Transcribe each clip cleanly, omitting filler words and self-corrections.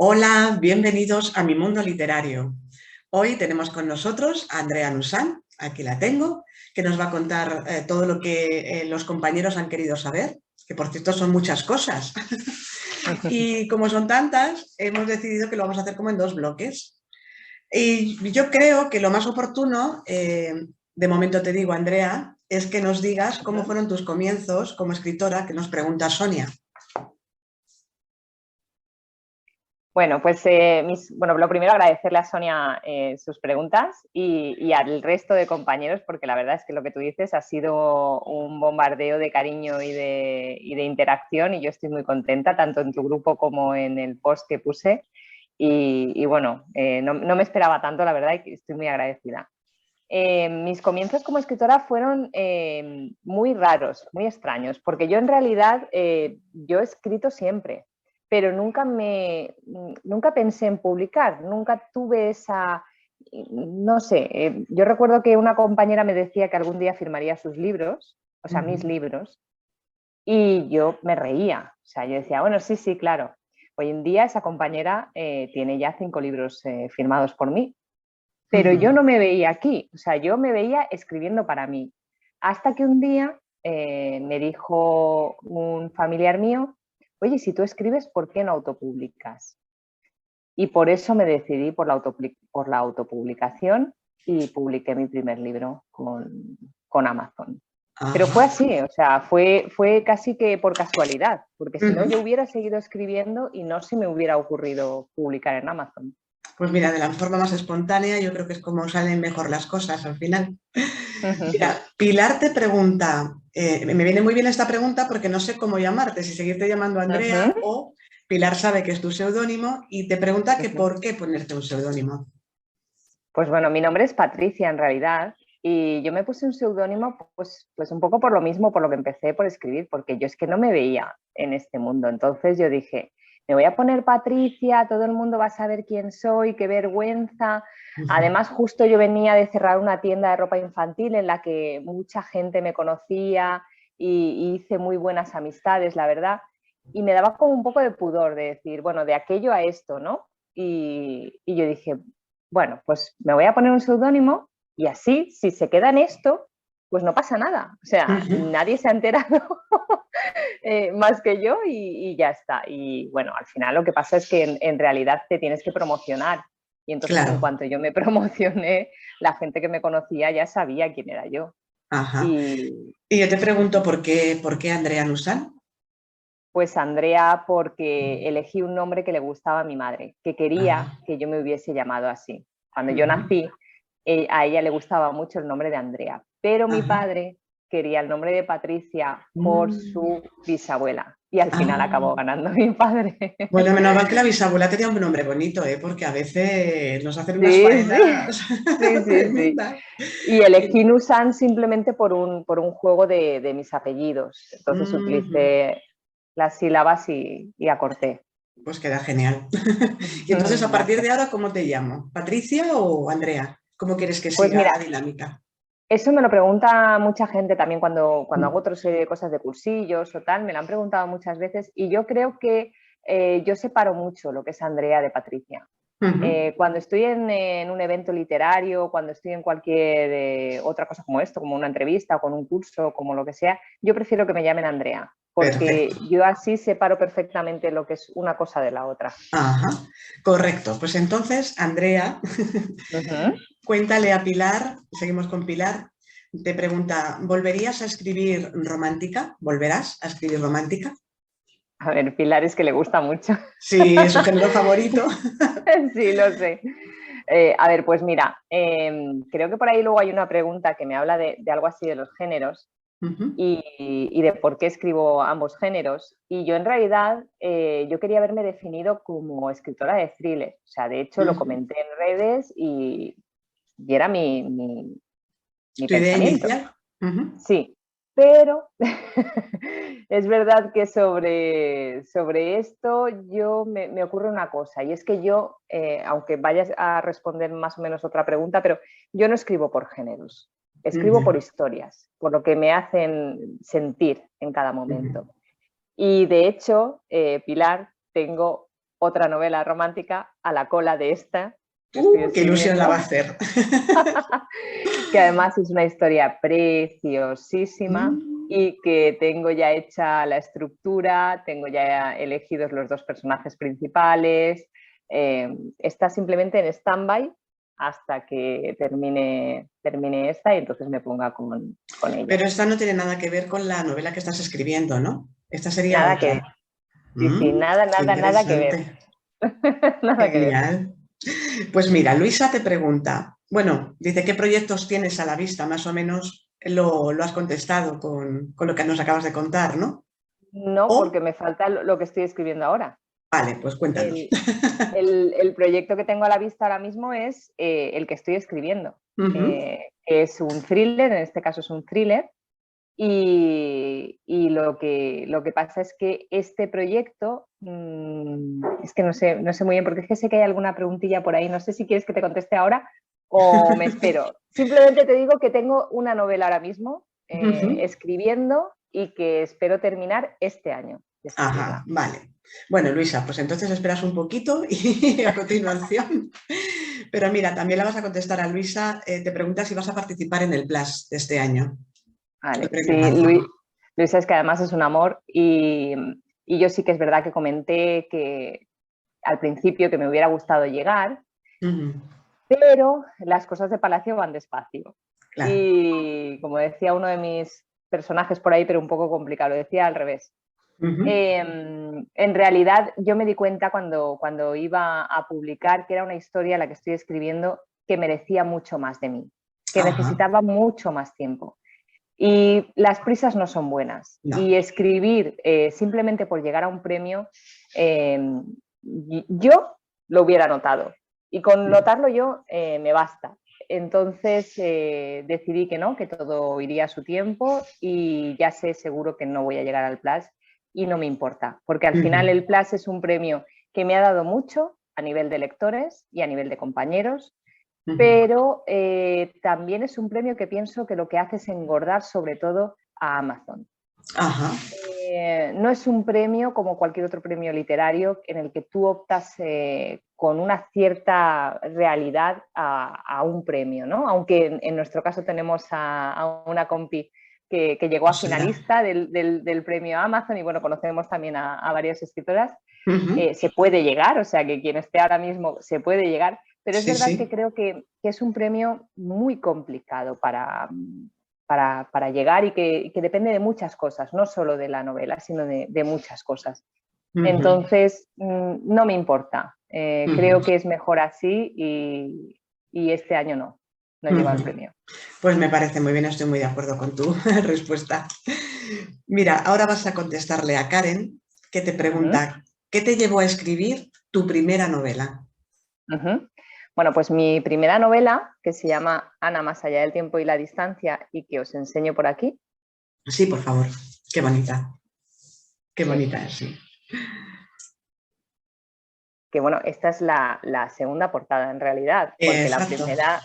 Hola, bienvenidos a Mi Mundo Literario. Hoy tenemos con nosotros a Andrea Nussan, aquí la tengo, que nos va a contar todo lo que los compañeros han querido saber, que por cierto son muchas cosas. Y como son tantas, hemos decidido que lo vamos a hacer como en dos bloques. Y yo creo que lo más oportuno, de momento te digo, Andrea, es que nos digas cómo fueron tus comienzos como escritora, que nos pregunta Sonia. Bueno, pues lo primero agradecerle a Sonia sus preguntas y al resto de compañeros, porque la verdad es que lo que tú dices ha sido un bombardeo de cariño y de interacción, y yo estoy muy contenta, tanto en tu grupo como en el post que puse. No me esperaba tanto, la verdad, y estoy muy agradecida. Mis comienzos como escritora fueron muy raros, muy extraños, porque yo en realidad yo he escrito siempre, pero nunca pensé en publicar, nunca tuve esa, no sé, yo recuerdo que una compañera me decía que algún día firmaría sus libros, o sea, mis libros, y yo me reía, o sea, yo decía, bueno, sí, sí, claro. Hoy en día esa compañera tiene ya 5 libros firmados por mí, pero yo no me veía aquí, o sea, yo me veía escribiendo para mí. Hasta que un día me dijo un familiar mío, oye, si tú escribes, ¿por qué no autopublicas? Y por eso me decidí por la autopublicación y publiqué mi primer libro con Amazon. Pero fue así, o sea, fue casi que por casualidad, porque si no yo hubiera seguido escribiendo y no se me hubiera ocurrido publicar en Amazon. Pues mira, de la forma más espontánea yo creo que es como salen mejor las cosas al final. Mira, Pilar te pregunta, me viene muy bien esta pregunta porque no sé cómo llamarte, si seguirte llamando Andrea o Pilar sabe que es tu seudónimo y te pregunta que por qué ponerte un seudónimo. Pues bueno, mi nombre es Patricia en realidad y yo me puse un seudónimo pues un poco por lo mismo, por lo que empecé por escribir, porque yo es que no me veía en este mundo. Entonces yo dije, me voy a poner Patricia, todo el mundo va a saber quién soy, qué vergüenza. Además, justo yo venía de cerrar una tienda de ropa infantil en la que mucha gente me conocía y hice muy buenas amistades, la verdad. Y me daba como un poco de pudor de decir, bueno, de aquello a esto, ¿no? Y yo dije, bueno, pues me voy a poner un seudónimo y así, si se queda en esto, pues no pasa nada. O sea, nadie se ha enterado más que yo y ya está. Y bueno, al final lo que pasa es que en realidad te tienes que promocionar. Y entonces en cuanto yo me promocioné, la gente que me conocía ya sabía quién era yo. Ajá. Y yo te pregunto, ¿por qué Andrea Nussan? Pues Andrea, porque elegí un nombre que le gustaba a mi madre, que quería que yo me hubiese llamado así. Cuando yo nací, a ella le gustaba mucho el nombre de Andrea, pero mi padre quería el nombre de Patricia por su bisabuela y al final acabó ganando mi padre. Bueno, menos mal que la bisabuela tenía un nombre bonito, porque a veces nos hacen unas Sí, sí, faenas sí. tremendas. Y elegí Nusan simplemente por un juego de mis apellidos. Entonces utilicé las sílabas y acorté. Pues queda genial. Y entonces, a partir de ahora, ¿cómo te llamo? ¿Patricia o Andrea? ¿Cómo quieres que Pues siga mira, la dinámica? eso me lo pregunta mucha gente también cuando hago otra serie de cosas de cursillos o tal, me lo han preguntado muchas veces y yo creo que yo separo mucho lo que es Andrea de Patricia. Cuando estoy en un evento literario, cuando estoy en cualquier otra cosa como esto, como una entrevista o con un curso, como lo que sea, yo prefiero que me llamen Andrea, porque Perfecto. yo así separo perfectamente lo que es una cosa de la otra. Ajá, correcto. Pues entonces, Andrea, cuéntale a Pilar, seguimos con Pilar, te pregunta, ¿volverías a escribir romántica? ¿Volverás a escribir romántica? A ver, Pilar es que le gusta mucho. Sí, es su género favorito. Sí, lo sé. A ver, pues mira, creo que por ahí luego hay una pregunta que me habla de algo así de los géneros y de por qué escribo ambos géneros. Y yo en realidad, yo quería haberme definido como escritora de thriller. O sea, de hecho lo comenté en redes y era mi ¿Tu idea pensamiento. inicial? Sí, pero es verdad que sobre esto me ocurre una cosa, y es que yo, aunque vayas a responder más o menos otra pregunta, pero yo no escribo por géneros, escribo por historias, por lo que me hacen sentir en cada momento. Y de hecho, Pilar, tengo otra novela romántica a la cola de esta. ¡Qué ilusión la va a hacer! Que además es una historia preciosísima y que tengo ya hecha la estructura, tengo ya elegidos los dos personajes principales. Está simplemente en stand-by hasta que termine esta y entonces me ponga con ella. Pero esta no tiene nada que ver con la novela que estás escribiendo, ¿no? Esta sería nada otra. que ver. Sí, nada que ver. Nada que ver. Genial. Pues mira, Luisa te pregunta, bueno, dice, ¿qué proyectos tienes a la vista? Más o menos lo has contestado con lo que nos acabas de contar, ¿no? No, porque me falta lo que estoy escribiendo ahora. Vale, pues cuéntanos. El proyecto que tengo a la vista ahora mismo es el que estoy escribiendo. Es un thriller, en este caso es un thriller, y lo que pasa es que este proyecto, es que no sé muy bien, porque es que sé que hay alguna preguntilla por ahí, no sé si quieres que te conteste ahora o me espero. Simplemente te digo que tengo una novela ahora mismo escribiendo y que espero terminar este año. Ajá, vale. Bueno, Luisa, pues entonces esperas un poquito y a continuación. Pero mira, también la vas a contestar a Luisa. Te pregunta si vas a participar en el Plus de este año. Vale, sí, Luisa es que además es un amor y yo sí que es verdad que comenté que al principio que me hubiera gustado llegar, pero las cosas de Palacio van despacio. Claro. Y como decía uno de mis personajes por ahí, pero un poco complicado, lo decía al revés. En realidad yo me di cuenta cuando iba a publicar que era una historia la que estoy escribiendo que merecía mucho más de mí, que necesitaba mucho más tiempo. Y las prisas no son buenas. No. Y escribir simplemente por llegar a un premio, yo lo hubiera notado. Y con notarlo yo me basta. Entonces decidí que no, que todo iría a su tiempo y ya sé seguro que no voy a llegar al Plus y no me importa. Porque al final el Plus es un premio que me ha dado mucho a nivel de lectores y a nivel de compañeros. Pero también es un premio que pienso que lo que hace es engordar sobre todo a Amazon. No es un premio como cualquier otro premio literario en el que tú optas con una cierta realidad a un premio, ¿no? Aunque en nuestro caso tenemos a una compi que llegó a finalista del premio Amazon y bueno, conocemos también a varias escritoras. Se puede llegar, o sea que quien esté ahora mismo se puede llegar. Pero es verdad que creo que es un premio muy complicado para llegar y que depende de muchas cosas, no solo de la novela, sino de muchas cosas. Entonces, no me importa. Creo que es mejor así y este año no lleva el premio. Pues me parece muy bien, estoy muy de acuerdo con tu respuesta. Mira, ahora vas a contestarle a Karen, que te pregunta, ¿qué te llevó a escribir tu primera novela? Bueno, pues mi primera novela, que se llama Ana, más allá del tiempo y la distancia, y que os enseño por aquí. Sí, por favor. Qué bonita. Qué bonita es, sí. Que bueno, esta es la segunda portada en realidad, porque la primera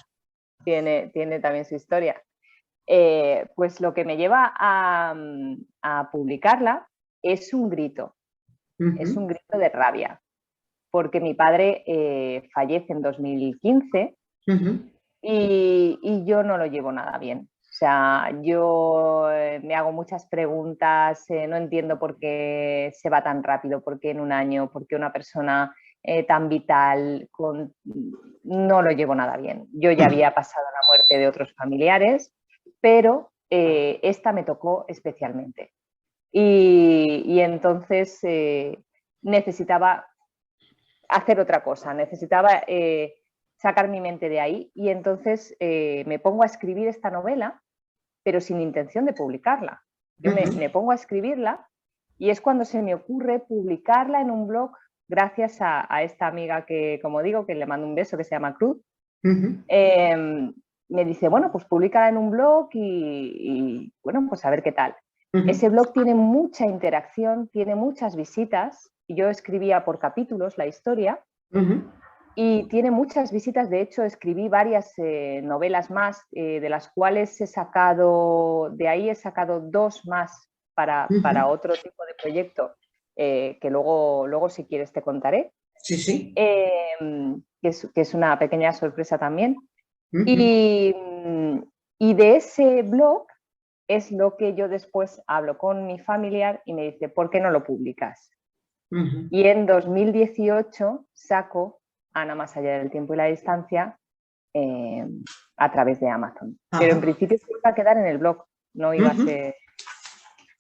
tiene también su historia. Pues lo que me lleva a publicarla es un grito. Es un grito de rabia. Porque mi padre fallece en 2015 y yo no lo llevo nada bien. O sea, yo me hago muchas preguntas, no entiendo por qué se va tan rápido, por qué en un año, por qué una persona tan vital, no lo llevo nada bien. Yo ya había pasado la muerte de otros familiares, pero esta me tocó especialmente. Y entonces necesitaba hacer otra cosa, necesitaba sacar mi mente de ahí y entonces me pongo a escribir esta novela, pero sin intención de publicarla. Yo me pongo a escribirla y es cuando se me ocurre publicarla en un blog gracias a esta amiga que, como digo, que le mando un beso, que se llama Cruz. Me dice, bueno, pues públicala en un blog y bueno, pues a ver qué tal. Ese blog tiene mucha interacción, tiene muchas visitas. Yo escribía por capítulos la historia y tiene muchas visitas. De hecho, escribí varias novelas más, de las cuales he sacado 2 más para otro tipo de proyecto que luego si quieres te contaré. Sí, sí. Que es una pequeña sorpresa también. Ujú, Y de ese blog es lo que yo después hablo con mi familiar y me dice, ¿por qué no lo publicas? ujú. Y en 2018 saco Ana más allá del tiempo y la distancia eh, a través de Amazon. Pero en Ajá. principio se iba a quedar en el blog, no iba a Ujú. ser...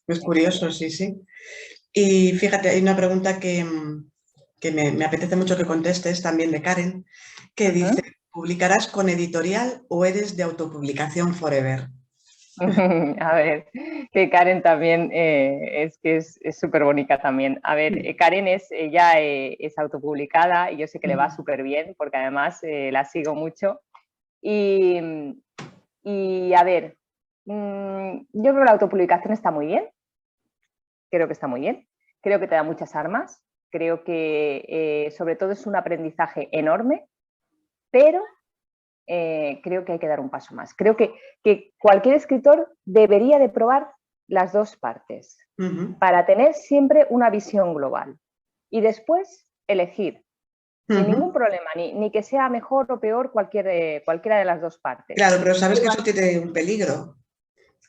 Es curioso, sí, sí. Y fíjate, hay una pregunta que me apetece mucho que contestes también de Karen, que dice, Uh-huh. ¿publicarás con editorial o eres de autopublicación forever? A ver, que Karen también es que es súper bonita también. A ver, Karen ella es autopublicada y yo sé que le va súper bien porque además la sigo mucho. Y, y a ver, yo creo que la autopublicación está muy bien, creo que está muy bien, creo que te da muchas armas, creo que sobre todo es un aprendizaje enorme, pero creo que hay que dar un paso más. Creo que cualquier escritor debería de probar las dos partes Ujú, para tener siempre una visión global y después elegir sin ningún ujú. problema, ni que sea mejor o peor cualquiera de las dos partes. Claro, pero sabes que Pero eso tiene un peligro,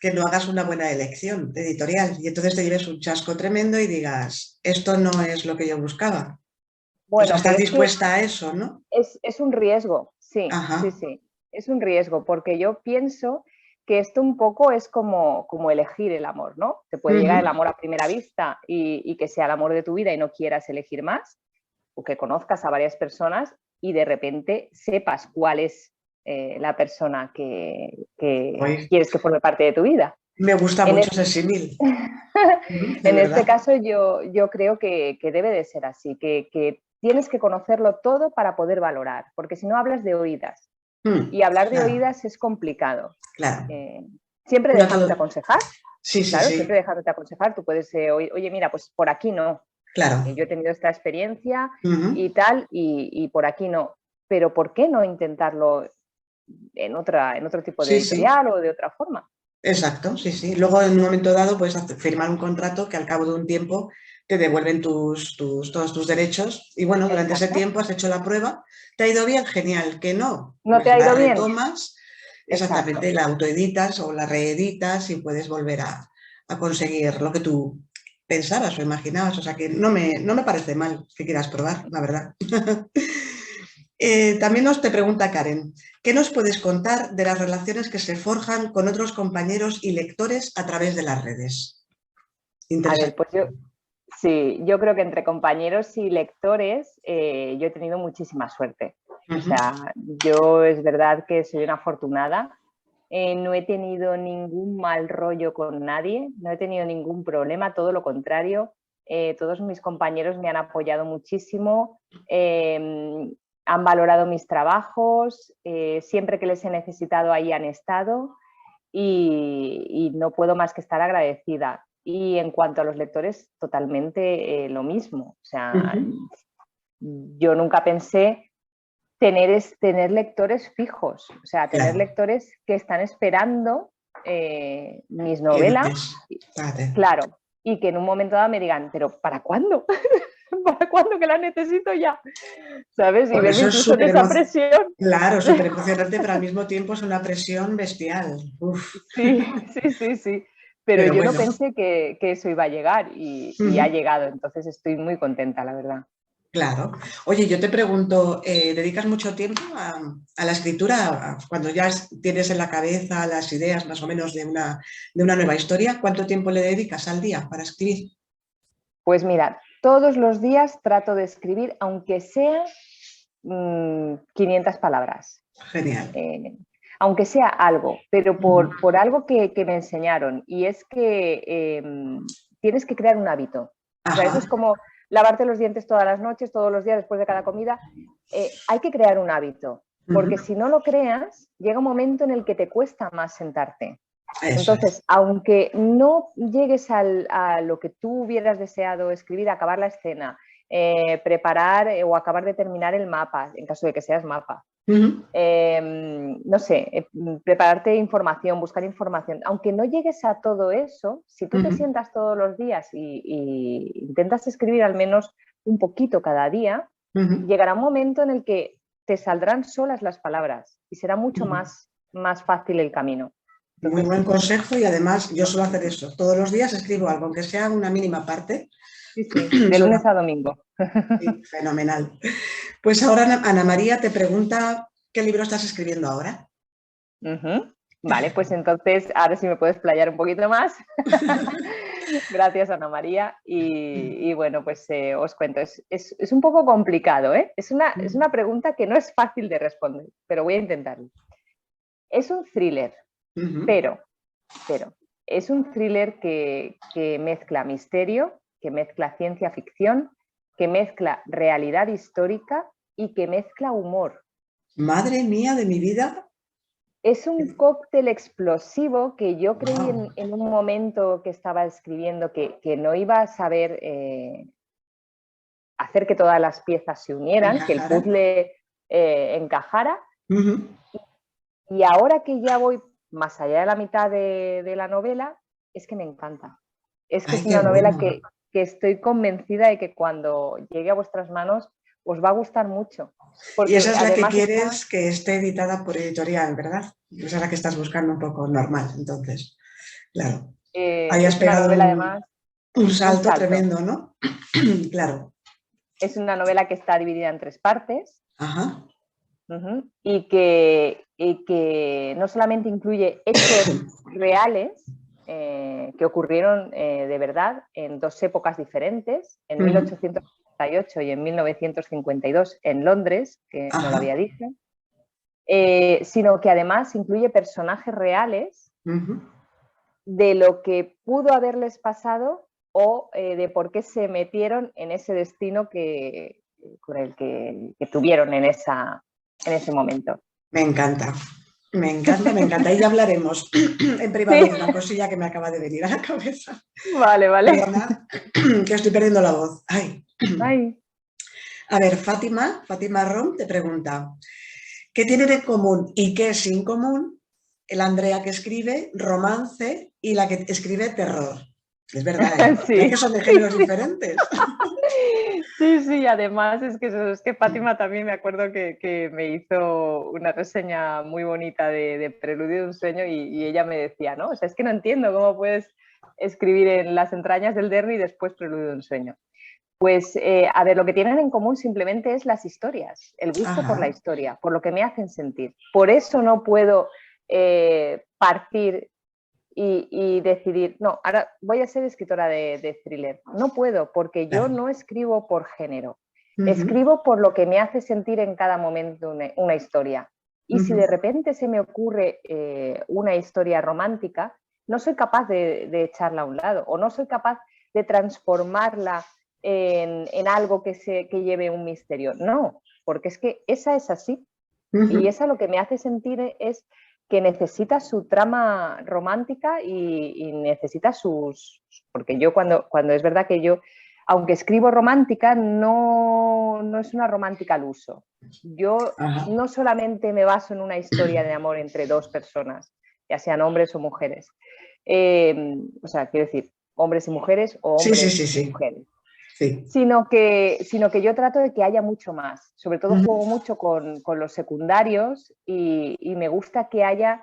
que no hagas una buena elección editorial y entonces te lleves un chasco tremendo y digas, esto no es lo que yo buscaba. O sea, bueno, estás pero es que dispuesta a eso, ¿no? es un riesgo, sí, sí, Ajá. sí, es un riesgo, porque yo pienso que esto un poco es como elegir el amor, ¿no? Te puede llegar el Ujú. amor a primera vista y que sea el amor de tu vida y no quieras elegir más, o que conozcas a varias personas y de repente sepas cuál es la persona que Hoy quieres que forme parte de tu vida. me gusta En, mucho es- ese símil, de en este verdad. caso yo creo que debe de ser así, que tienes que conocerlo todo para poder valorar, porque si no hablas de oídas y hablar de Claro, oídas es complicado. claro. Eh, Siempre No dejándote todo. aconsejar, Sí, sí, claro, sí, siempre dejándote aconsejar. Tú puedes, oye, mira, pues por aquí no. claro. Yo he tenido esta experiencia Ujú. y tal, y por aquí no. Pero ¿por qué no intentarlo en otro tipo de Sí, sí, editorial o de otra forma? exacto, sí, sí. Luego, en un momento dado, puedes firmar un contrato que al cabo de un tiempo te devuelven todos tus derechos. Y bueno, durante ese Exacto. tiempo has hecho la prueba, te ha ido bien, genial, que no, ¿No te pues ha la ido bien? retomas, exactamente, Exacto. la autoeditas o la reeditas y puedes volver a conseguir lo que tú pensabas o imaginabas. O sea que no me parece mal que quieras probar, la verdad. También nos te pregunta Karen, ¿qué nos puedes contar de las relaciones que se forjan con otros compañeros y lectores a través de las redes? A ver, Interesante. pues sí, yo creo que entre compañeros y lectores yo he tenido muchísima suerte. O Ujú, sea, yo es verdad que soy una afortunada. No he tenido ningún mal rollo con nadie, no he tenido ningún problema, todo lo contrario. Todos mis compañeros me han apoyado muchísimo, han valorado mis trabajos, siempre que les he necesitado ahí han estado y no puedo más que estar agradecida. Y en cuanto a los lectores, totalmente lo mismo. O sea, ujú. yo nunca pensé tener lectores fijos, o sea, tener Claro, lectores que están esperando mis que novelas, edites. Fíjate. claro, y que en un momento dado me digan, pero ¿para cuándo? ¿Para cuándo que la necesito ya? ¿Sabes? Y Porque verme eso es incluso en esa presión. claro, súper emocionante, pero al mismo tiempo es una presión bestial. Uf. Sí, sí, sí, sí. Pero Pero yo no bueno. pensé que eso iba a llegar y ha Ujú. llegado, entonces estoy muy contenta, la verdad. Claro. Oye, yo te pregunto, ¿dedicas mucho tiempo a la escritura? Cuando ya tienes en la cabeza las ideas más o menos de una nueva historia, ¿cuánto tiempo le dedicas al día para escribir? Pues mira, todos los días trato de escribir, aunque sea 500 palabras. Genial. eh, Aunque sea algo, pero Ujú. por algo que me enseñaron, y es que tienes que crear un hábito. O sea, eso es Ajá. como lavarte los dientes todas las noches, todos los días, después de cada comida. Hay que crear un hábito, porque Ujú. si no lo creas, llega un momento en el que te cuesta más sentarte. Eso es. Entonces, aunque no llegues a lo que tú hubieras deseado escribir, acabar la escena, preparar o acabar de terminar el mapa, en caso de que seas mapa, Ujú. no sé, prepararte información, buscar información. Aunque no llegues a todo eso, si tú te Ujú. sientas todos los días y intentas escribir al menos un poquito cada día, llegará un momento en el que te saldrán solas las palabras y será mucho más fácil el camino. Muy buen consejo y además yo suelo hacer eso. Todos los días escribo algo, aunque sea una mínima parte. Sí, de lunes a domingo. Sí, fenomenal. Pues ahora Ana María te pregunta qué libro estás escribiendo ahora. Vale, pues entonces ahora sí me puedes explayar un poquito más. Gracias, Ana María. Y bueno, pues os cuento, es un poco complicado, ¿eh? Es una pregunta que no es fácil de responder, pero voy a intentarlo. Es un thriller, pero es un thriller que mezcla misterio, que mezcla ciencia ficción, que mezcla realidad histórica y que mezcla humor. Madre mía de mi vida. Es un cóctel explosivo que yo creí en un momento que estaba escribiendo que no iba a saber hacer que todas las piezas se unieran, que el puzzle encajara. Y ahora que ya voy más allá de la mitad de la novela, es que me encanta. Es que es una novela que estoy convencida de que cuando llegue a vuestras manos os va a gustar mucho. Y esa es la que quieres que esté editada por editorial, ¿verdad? Esa es la que estás buscando un poco normal, entonces. Claro. Ahí has pegado un salto tremendo, ¿no? Claro. Es una novela que está dividida en 3 partes. Ajá. Y que no solamente incluye hechos reales que ocurrieron de verdad en 2 épocas diferentes, en 1858 y en 1952 en Londres, que no lo había dicho, sino que además incluye personajes reales de lo que pudo haberles pasado o de por qué se metieron en ese destino con el que tuvieron en ese momento. Me encanta, me encanta, me encanta. Y ya hablaremos en privado de una cosilla que me acaba de venir a la cabeza. Vale. Perdona, que estoy perdiendo la voz. Ay. A ver, Fátima Rom te pregunta, ¿qué tienen en común y qué es en común el Andrea que escribe romance y la que escribe terror? Es verdad, ¿eh? Sí. ¿Ves que son de géneros diferentes? Sí, además es que Fátima también me acuerdo que me hizo una reseña muy bonita de Preludio de un sueño y ella me decía, ¿no? O sea, es que no entiendo cómo puedes escribir en las entrañas del Derry y después Preludio de un sueño. Pues, a ver, lo que tienen en común simplemente es las historias, el gusto por la historia, por lo que me hacen sentir. Por eso no puedo partir y decidir, no, ahora voy a ser escritora de thriller. No puedo, porque yo no escribo por género. Escribo por lo que me hace sentir en cada momento una historia. Y si de repente se me ocurre una historia romántica, no soy capaz de echarla a un lado o no soy capaz de transformarla en algo que lleve un misterio. No, porque es que esa es así. Y esa lo que me hace sentir es que necesita su trama romántica y necesita porque yo cuando es verdad que yo, aunque escribo romántica, no es una romántica al uso. Yo no solamente me baso en una historia de amor entre 2 personas, ya sean hombres o mujeres. O sea, quiero decir, hombres y mujeres o hombres y mujeres. Sí. Sino que yo trato de que haya mucho más. Sobre todo juego mucho con los secundarios y me gusta que haya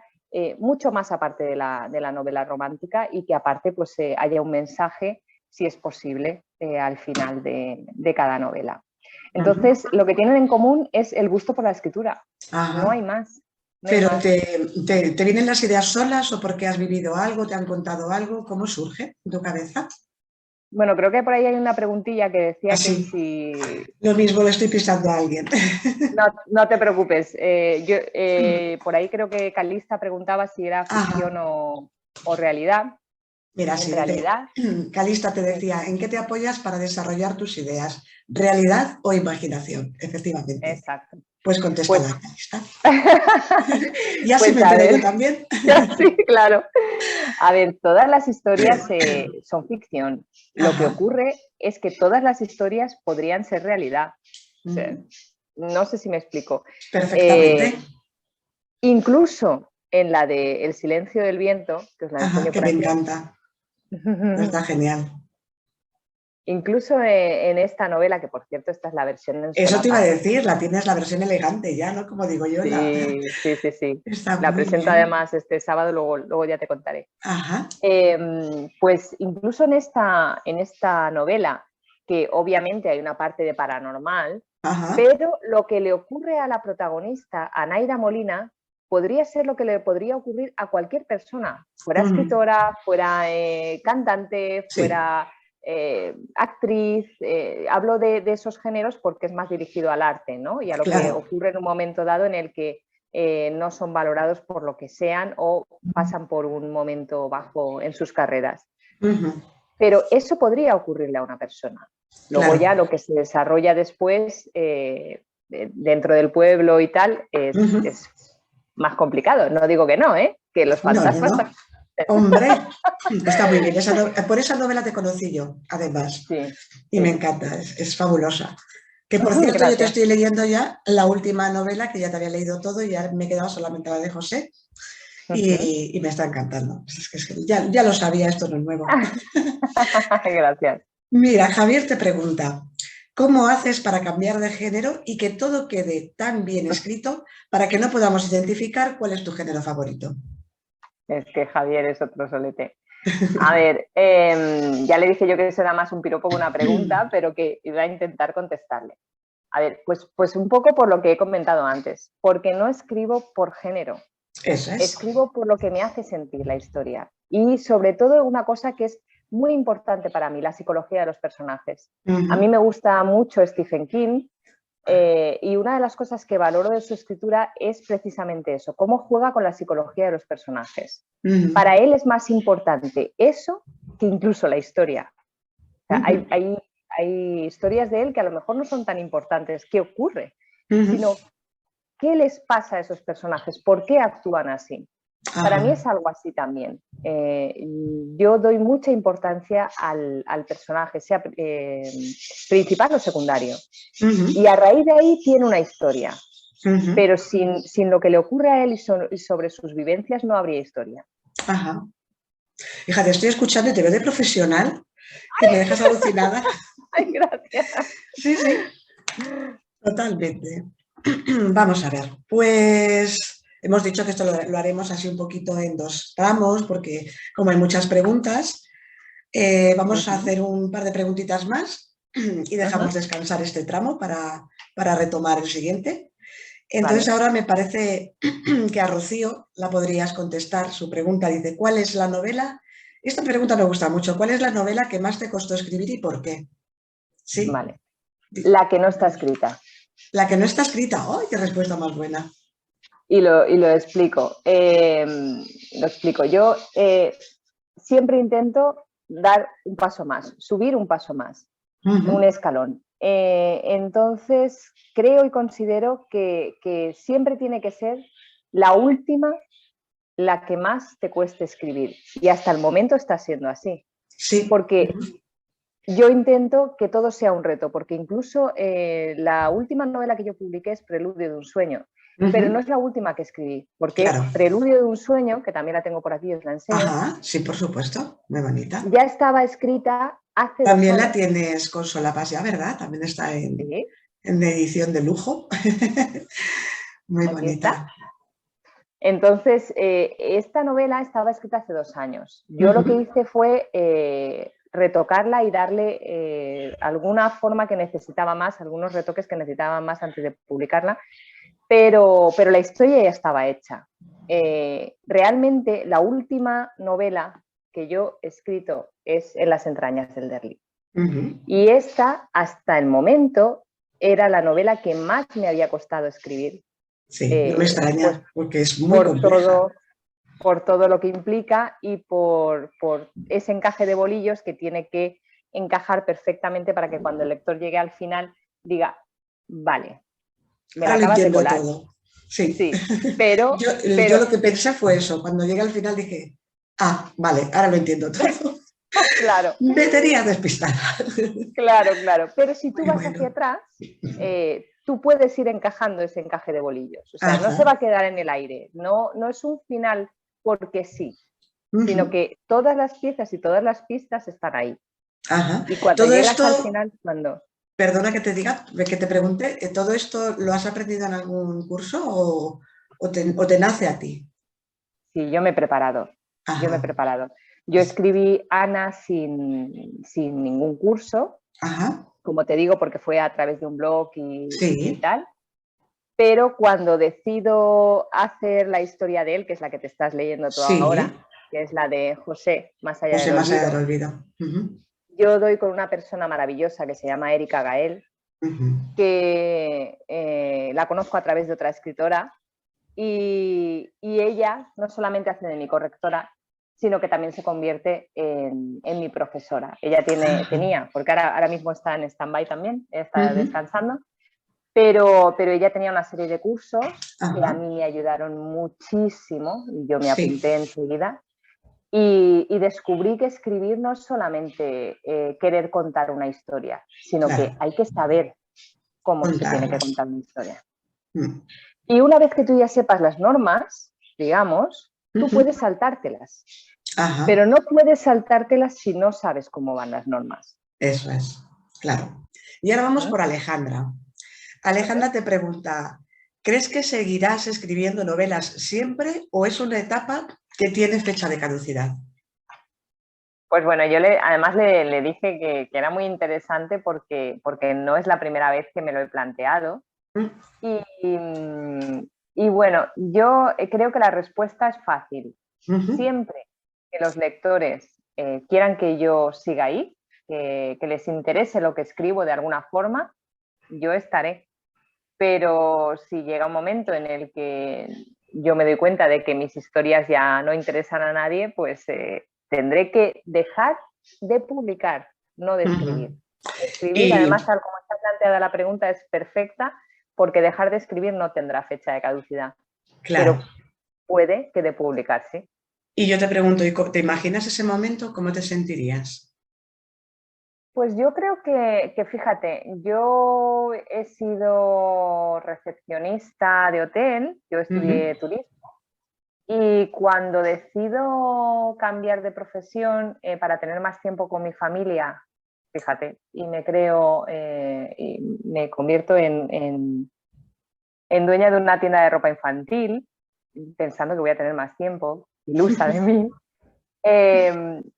mucho más aparte de la novela romántica y que aparte pues haya un mensaje, si es posible, al final de cada novela. Entonces, lo que tienen en común es el gusto por la escritura. No hay más. ¿Pero te vienen las ideas solas o porque has vivido algo, te han contado algo? ¿Cómo surge en tu cabeza? Bueno, creo que por ahí hay una preguntilla que decía que si... Lo mismo le estoy pisando a alguien. No te preocupes. Por ahí creo que Calista preguntaba si era ficción o realidad. Mira, sí, realidad. Calista te decía, ¿en qué te apoyas para desarrollar tus ideas? ¿Realidad o imaginación? Efectivamente. Exacto. Pues contesta Calista. Ya pues se me enteré yo también. Sí, claro. A ver, todas las historias son ficción. Lo que ocurre es que todas las historias podrían ser realidad. O sea, no sé si me explico. Perfectamente. Incluso en la de El silencio del viento, que os la enseño que por aquí. Me encanta. Está genial. Incluso en esta novela, que por cierto esta es la versión en Eso te iba a solapa. decir, la tienes la versión elegante ya, ¿no? Como digo yo, Sí, sí, sí, sí. está La muy presento bien. además este sábado, luego ya te contaré. Ajá, Pues incluso en esta novela, que obviamente hay una parte de paranormal, ajá. pero lo que le ocurre a la protagonista, a Naira Molina, podría ser lo que le podría ocurrir a cualquier persona, fuera escritora, fuera cantante, Sí, fuera actriz. Hablo de esos géneros porque es más dirigido al arte, ¿no? Y a lo que claro. ocurre en un momento dado en el que no son valorados por lo que sean o pasan por un momento bajo en sus carreras. Ujú, Pero eso podría ocurrirle a una persona. Luego claro. ya lo que se desarrolla después dentro del pueblo y tal Ujú. es más complicado. No digo que no, ¿eh? Que los No, no, fantasmas no. también. Hombre, está muy bien. Por esa novela te conocí yo, además. Sí, Y me sí. encanta, es fabulosa. Que por cierto, yo te Gracias. estoy leyendo ya la última novela, que ya te había leído todo y ya me he quedado solamente la de José. Y me está encantando. Es que ya lo sabía, esto no es nuevo. Gracias. Mira, Javier te pregunta, ¿cómo haces para cambiar de género y que todo quede tan bien escrito para que no podamos identificar cuál es tu género favorito? Es que Javier es otro solete. A ver, ya le dije yo que eso era más un piropo que una pregunta, pero que iba a intentar contestarle. A ver, pues un poco por lo que he comentado antes, porque no escribo por género, Eso es. escribo por lo que me hace sentir la historia. Y sobre todo una cosa que es muy importante para mí, la psicología de los personajes. A mí Ujú, me gusta mucho Stephen King y una de las cosas que valoro de su escritura es precisamente eso, cómo juega con la psicología de los personajes. ujú, Para él es más importante eso que incluso la historia. O sea, ujú, hay historias de él que a lo mejor no son tan importantes, qué ocurre, ujú. sino qué les pasa a esos personajes, por qué actúan así. Para mí Ajá. es algo así también. Yo doy mucha importancia al personaje, sea principal o secundario. Ujú, Y a raíz de ahí tiene una historia. ujú. Pero sin lo que le ocurre a él y sobre sus vivencias no habría historia. Ajá. Fíjate, estoy escuchando y te veo de profesional que me dejas alucinada. Ay, gracias. Sí, sí, totalmente. Vamos a ver, pues hemos dicho que esto lo haremos así un poquito en dos tramos, porque como hay muchas preguntas, vamos a hacer un par de preguntitas más y dejamos descansar este tramo para retomar el siguiente. Entonces Vale. ahora me parece que a Rocío la podrías contestar. Su pregunta dice, ¿cuál es la novela? Esta pregunta me gusta mucho. ¿Cuál es la novela que más te costó escribir y por qué? Sí, Vale. La que no está escrita. la que no está escrita. ¡Oh, qué respuesta más buena! Y lo explico. Lo explico. Yo siempre intento dar un paso más, subir un paso más, un Ujú, escalón. Entonces, creo y considero que siempre tiene que ser la última la que más te cueste escribir. Y hasta el momento está siendo así. sí. Porque yo intento que todo sea un reto, porque incluso la última novela que yo publiqué es Preludio de un sueño, pero no Ujú, es la última que escribí, porque claro. Preludio de un sueño, que también la tengo por aquí, os la enseño, Ajá, sí, por supuesto. Muy bonita. ya estaba escrita hace 2 También la años. tienes con solapas ya, ¿verdad? También está ¿Sí? en edición de lujo. Muy Aquí está. bonita. Entonces, esta novela estaba escrita hace 2 años. Yo lo que Ujú, hice fue retocarla y darle alguna forma que necesitaba más, algunos retoques que necesitaba más antes de publicarla, pero la historia ya estaba hecha. Realmente la última novela que yo he escrito es En las entrañas del Derli. ujú. Y esta, hasta el momento, era la novela que más me había costado escribir. Sí, no me Pues extraña, porque es muy por compleja. todo lo que implica y por ese encaje de bolillos que tiene que encajar perfectamente para que cuando el lector llegue al final diga, vale, me la Ahora lo acabas de entiendo colar. todo. Sí. Sí, pero, Yo pero, lo que pensé fue eso. Cuando llegué al final dije, ah, vale, ahora lo entiendo todo. claro, Me tenía despistada. claro. Pero si tú Muy vas hacia bueno. atrás, tú puedes ir encajando ese encaje de bolillos. O sea, no se va Ajá. a quedar en el aire. No es un final porque sí, sino Ujú. que todas las piezas y todas las pistas están ahí. Ajá. Y cuando Todo llegas al esto, final, cuando... perdona que te diga, que te pregunte, ¿todo esto lo has aprendido en algún curso o te nace a ti? Sí, yo me he preparado, yo me he Ajá, preparado. Yo escribí Ana sin ningún curso, ajá, como te digo, porque fue a través de un blog y sí, tal. Pero cuando decido hacer la historia de él, que es la que te estás leyendo tú ahora, sí, que es la de José, Más allá José del más allá del olvido, olvido. Ujú, yo doy con una persona maravillosa que se llama Erika Gael, ujú. que la conozco a través de otra escritora, y ella no solamente hace de mi correctora, sino que también se convierte en mi profesora. Ella Ajá, tenía, porque ahora mismo está en stand-by también, está ujú, descansando, pero ella tenía una serie de cursos que a ajá, mí me ayudaron muchísimo y yo me sí, apunté enseguida y descubrí que escribir no es solamente querer contar una historia, sino que claro, hay que saber cómo se tiene que contarlas. contar una historia. Mm, Y una vez que tú ya sepas las normas, digamos, tú ujú, puedes saltártelas, ajá, pero no puedes saltártelas si no sabes cómo van las normas. eso es, claro. Y ahora vamos ¿Mm? por Alejandra. ¿Vale? Alejandra te pregunta, ¿crees que seguirás escribiendo novelas siempre o es una etapa que tiene fecha de caducidad? Pues bueno, además le dije que era muy interesante porque no es la primera vez que me lo he planteado. Mm, Y, y bueno, yo creo que la respuesta es fácil. ujú, Siempre que los lectores quieran que yo siga ahí, que les interese lo que escribo de alguna forma, yo estaré. Pero si llega un momento en el que yo me doy cuenta de que mis historias ya no interesan a nadie, pues tendré que dejar de publicar, no de ujú. escribir. Escribir, Y además, tal como está planteada la pregunta, es perfecta porque dejar de escribir no tendrá fecha de caducidad, claro, pero puede que de publicar, sí. y yo te pregunto, ¿te imaginas ese momento? ¿Cómo te sentirías? Pues yo creo que, fíjate, yo he sido recepcionista de hotel, yo Ujú, estudié turismo. Y cuando decido cambiar de profesión para tener más tiempo con mi familia, fíjate, y me creo, y me convierto en dueña de una tienda de ropa infantil, pensando que voy a tener más tiempo, ilusa de mí,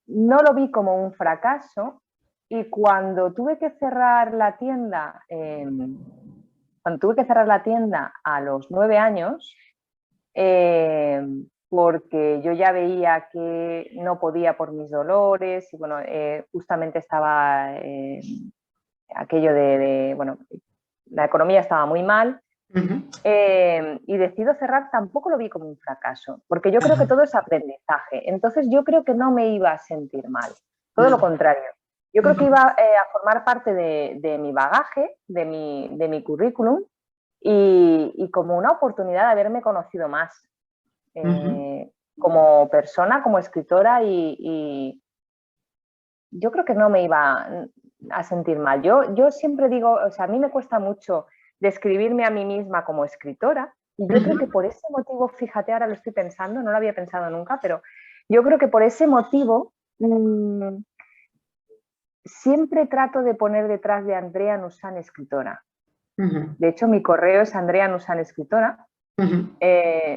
no lo vi como un fracaso y cuando tuve que cerrar la tienda a los 9 años, eh, porque yo ya veía que no podía por mis dolores y bueno, justamente estaba aquello bueno, la economía estaba muy mal ujú, y decido cerrar, tampoco lo vi como un fracaso, porque yo creo que ajá, todo es aprendizaje, entonces yo creo que no me iba a sentir mal, todo lo no, contrario. Yo creo que ujú, iba a formar parte de mi bagaje, de mi currículum y como una oportunidad de haberme conocido más ujú, como persona, como escritora y yo creo que no me iba a sentir mal. Yo siempre digo, o sea, a mí me cuesta mucho describirme a mí misma como escritora y yo creo que ujú, por ese motivo, fíjate, ahora lo estoy pensando, no lo había pensado nunca, pero yo creo que por ese motivo siempre trato de poner detrás de Andrea Nussán escritora. ujú, De hecho, mi correo es Andrea Nussán escritora. ujú,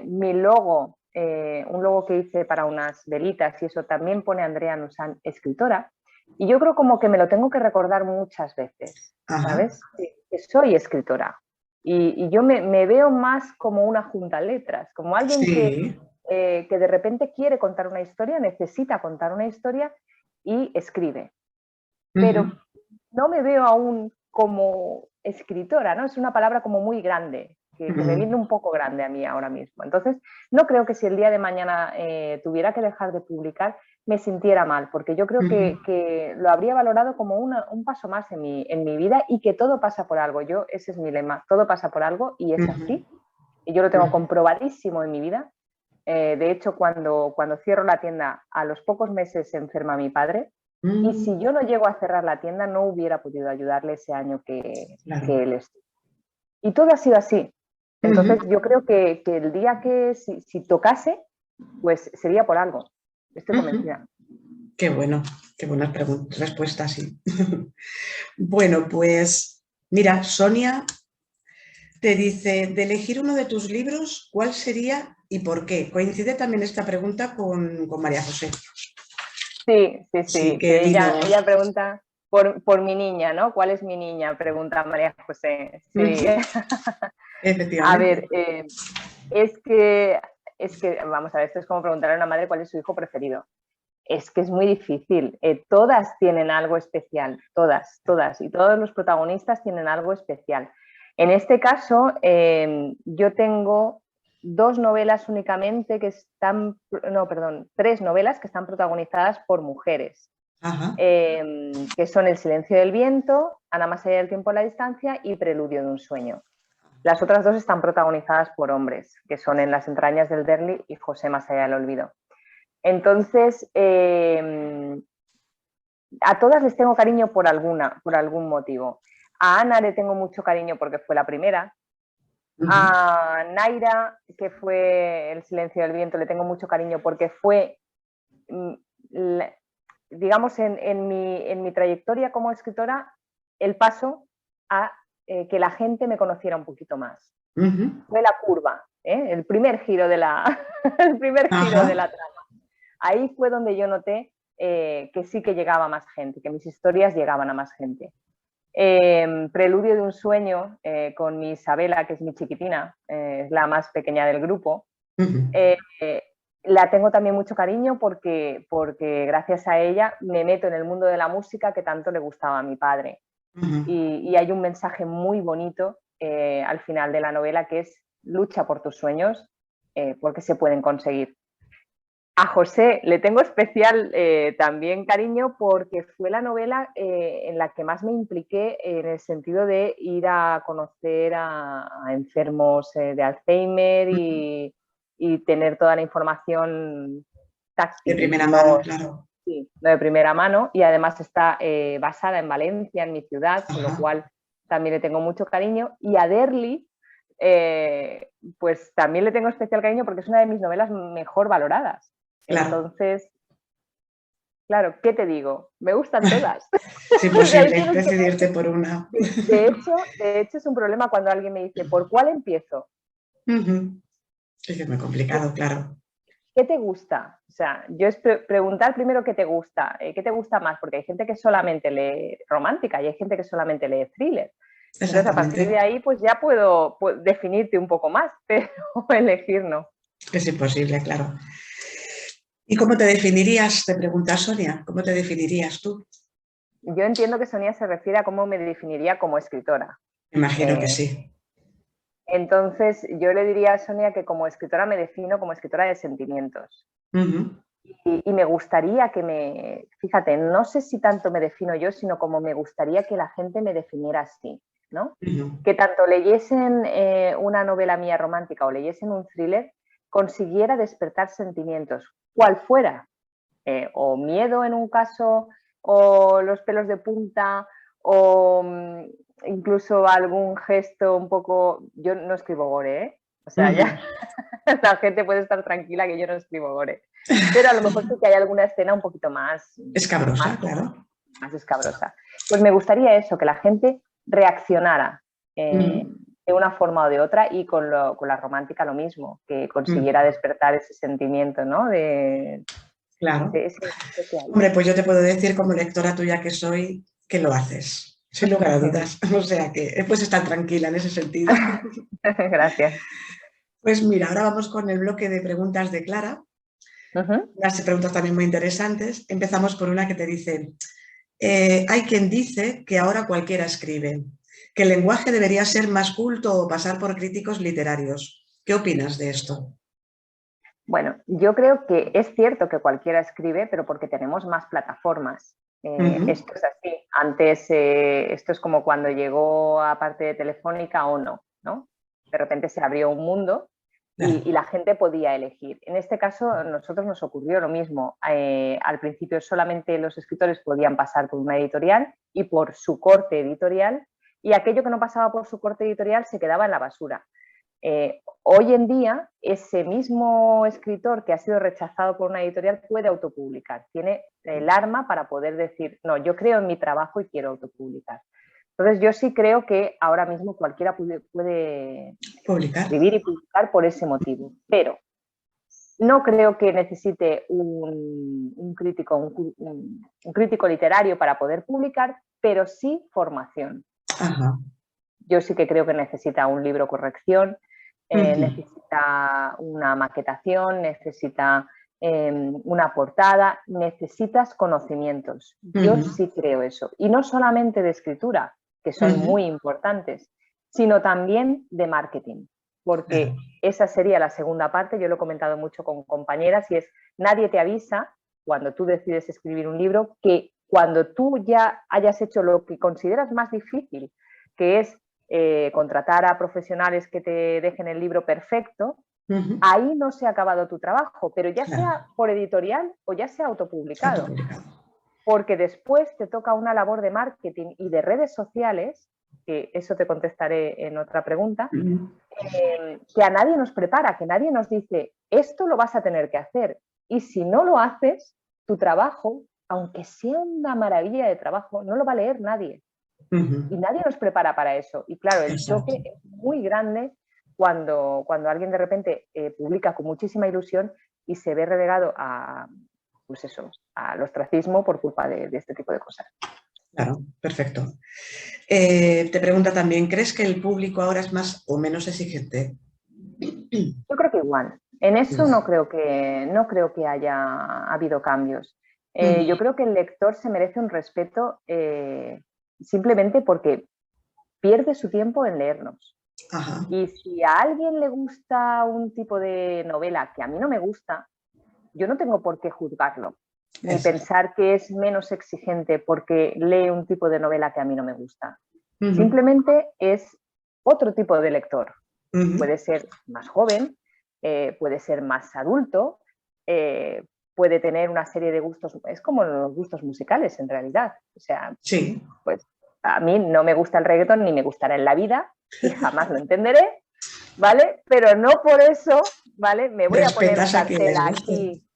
Mi logo, un logo que hice para unas velitas y eso también pone Andrea Nussán, escritora. Y yo creo como que me lo tengo que recordar muchas veces, ajá, ¿sabes? Que soy escritora. Y yo me veo más como una junta letras, como alguien sí, que de repente quiere contar una historia, necesita contar una historia y escribe. ujú, Pero no me veo aún como escritora, ¿no? Es una palabra como muy grande, que me ujú, viene un poco grande a mí ahora mismo. Entonces, no creo que si el día de mañana tuviera que dejar de publicar, me sintiera mal, porque yo creo ujú, que lo habría valorado como un paso más en mi vida y que todo pasa por algo. Ese es mi lema, todo pasa por algo y es ujú, así. Y yo lo tengo ujú, comprobadísimo en mi vida. De hecho, cuando cierro la tienda, a los pocos meses se enferma mi padre y mm, si yo no llego a cerrar la tienda, no hubiera podido ayudarle ese año que claro, él estuvo. Y todo ha sido así. ujú, Entonces, yo creo que el día que si tocase, pues sería por algo. Estoy ujú. convencida. qué buenas respuestas, sí. Bueno, pues mira, Sonia te dice, de elegir uno de tus libros, ¿cuál sería y por qué? Coincide también esta pregunta con María José. Sí, sí, Sí, sí, que que digo, ella pregunta por mi niña, ¿no? ¿Cuál es mi niña? Pregunta María José. Sí. A ver, efectivamente. es que, vamos a ver, esto es como preguntar a una madre cuál es su hijo preferido. Es que es muy difícil. Todas tienen algo especial, todas, todas, y todos los protagonistas tienen algo especial. En este caso, yo tengo dos novelas únicamente que están, no, perdón, tres novelas que están protagonizadas por mujeres, Ajá. que son El silencio del viento, Ana más allá del tiempo a la distancia y Preludio de un sueño. Las otras dos están protagonizadas por hombres, que son En las entrañas del Derli y José más allá del olvido. Entonces, a todas les tengo cariño por algún motivo. A Ana le tengo mucho cariño porque fue la primera. A Naira, que fue El silencio del viento, le tengo mucho cariño porque fue, digamos, en mi trayectoria como escritora, el paso a que la gente me conociera un poquito más. Fue la curva, el primer giro de el primer giro de Ajá. la trama. Ahí fue donde yo noté que sí que llegaba más gente, que mis historias llegaban a más gente. Preludio de un sueño con mi Isabela, que es mi chiquitina, es la más pequeña del grupo. La tengo también mucho cariño porque gracias a ella me meto en el mundo de la música que tanto le gustaba a mi padre. Y hay un mensaje muy bonito al final de la novela que es lucha por tus sueños porque se pueden conseguir. A José le tengo especial también cariño porque fue la novela en la que más me impliqué en el sentido de ir a conocer a enfermos de Alzheimer y tener toda la información De táctil, primera mano, no, claro. sí, no de primera mano, y además está basada en Valencia, en mi ciudad, con lo Ajá. cual también le tengo mucho cariño. Y a Derli, pues también le tengo especial cariño porque es una de mis novelas mejor valoradas. Claro. Entonces, claro, ¿qué te digo? Me gustan todas. Es Ahí imposible tienes que decidirte por una. de hecho, es un problema cuando alguien me dice, ¿por cuál empiezo? Es que es muy ¿Qué, complicado, claro. qué te gusta? O sea, yo es preguntar primero qué te gusta más, porque hay gente que solamente lee romántica y hay gente que solamente lee thriller. Entonces, a partir de Exactamente. ahí, pues ya puedo definirte un poco más, pero elegir no. Es imposible, claro. ¿Y cómo te definirías? Te pregunta Sonia, ¿cómo te definirías tú? Yo entiendo que Sonia se refiere a cómo me definiría como escritora. Me imagino que Eh, sí. entonces, yo le diría a Sonia que como escritora me defino como escritora de sentimientos. Y me gustaría fíjate, no sé si tanto me defino yo, sino como me gustaría que la gente me definiera así, ¿no? Que tanto leyesen una novela mía romántica o leyesen un thriller, consiguiera despertar sentimientos, cual fuera, o miedo en un caso, o los pelos de punta, o incluso algún gesto un poco... Yo no escribo gore, ¿eh? O sea, ya la gente puede estar tranquila que yo no escribo gore. Pero a lo mejor sí que hay alguna escena un poquito Escabrosa, claro. más escabrosa. Pues me gustaría eso, que la gente reaccionara de una forma o de otra y con la romántica lo mismo, que consiguiera despertar ese sentimiento, ¿no? De Claro. ese especial. Hombre, pues yo te puedo decir como lectora tuya que soy, que lo haces, sin lugar a dudas. O sea que puedes estar tranquila en ese sentido. Gracias. Pues mira, ahora vamos con el bloque de preguntas de Clara. Unas preguntas también muy interesantes. Empezamos por una que te dice, hay quien dice que ahora cualquiera escribe, que el lenguaje debería ser más culto o pasar por críticos literarios. ¿Qué opinas de esto? Bueno, yo creo que es cierto que cualquiera escribe, pero porque tenemos más plataformas. Esto es así. Antes, esto es como cuando llegó a parte de Telefónica o no. De repente se abrió un mundo Claro. y la gente podía elegir. En este caso, a nosotros nos ocurrió lo mismo. Al principio solamente los escritores podían pasar por una editorial y por su corte editorial, y aquello que no pasaba por su corte editorial se quedaba en la basura. Hoy en día, ese mismo escritor que ha sido rechazado por una editorial puede autopublicar. Tiene el arma para poder decir, no, yo creo en mi trabajo y quiero autopublicar. Entonces, yo sí creo que ahora mismo cualquiera puede escribir y publicar por ese motivo. Pero no creo que necesite un crítico literario para poder publicar, pero sí formación. Ajá. Yo sí que creo que necesita un libro corrección, necesita una maquetación, necesita una portada, necesitas conocimientos. Yo sí creo eso. Y no solamente de escritura, que son muy importantes, sino también de marketing. Porque esa sería la segunda parte, yo lo he comentado mucho con compañeras, y es, nadie te avisa cuando tú decides escribir un libro que cuando tú ya hayas hecho lo que consideras más difícil, que es contratar a profesionales que te dejen el libro perfecto, ahí no se ha acabado tu trabajo, pero ya sea por editorial o ya sea autopublicado. Porque después te toca una labor de marketing y de redes sociales, que eso te contestaré en otra pregunta, que a nadie nos prepara, que nadie nos dice, esto lo vas a tener que hacer. Y si no lo haces, tu trabajo, aunque sea una maravilla de trabajo, no lo va a leer nadie. Y nadie nos prepara para eso. Y claro, el choque es muy grande cuando alguien de repente publica con muchísima ilusión y se ve relegado a, pues eso, al ostracismo por culpa de este tipo de cosas. Claro, perfecto. Te pregunta también, ¿crees que el público ahora es más o menos exigente? Yo creo que igual. En eso no creo que haya habido cambios. Yo creo que el lector se merece un respeto simplemente porque pierde su tiempo en leernos. Ajá. Y si a alguien le gusta un tipo de novela que a mí no me gusta, yo no tengo por qué juzgarlo, ni pensar que es menos exigente porque lee un tipo de novela que a mí no me gusta. Simplemente es otro tipo de lector. Puede ser más joven, puede ser más adulto, puede tener una serie de gustos, es como los gustos musicales en realidad. O sea, pues a mí no me gusta el reggaetón ni me gustará en la vida y jamás lo entenderé, ¿vale? Pero no por eso, ¿vale? Me voy a poner un cartel aquí.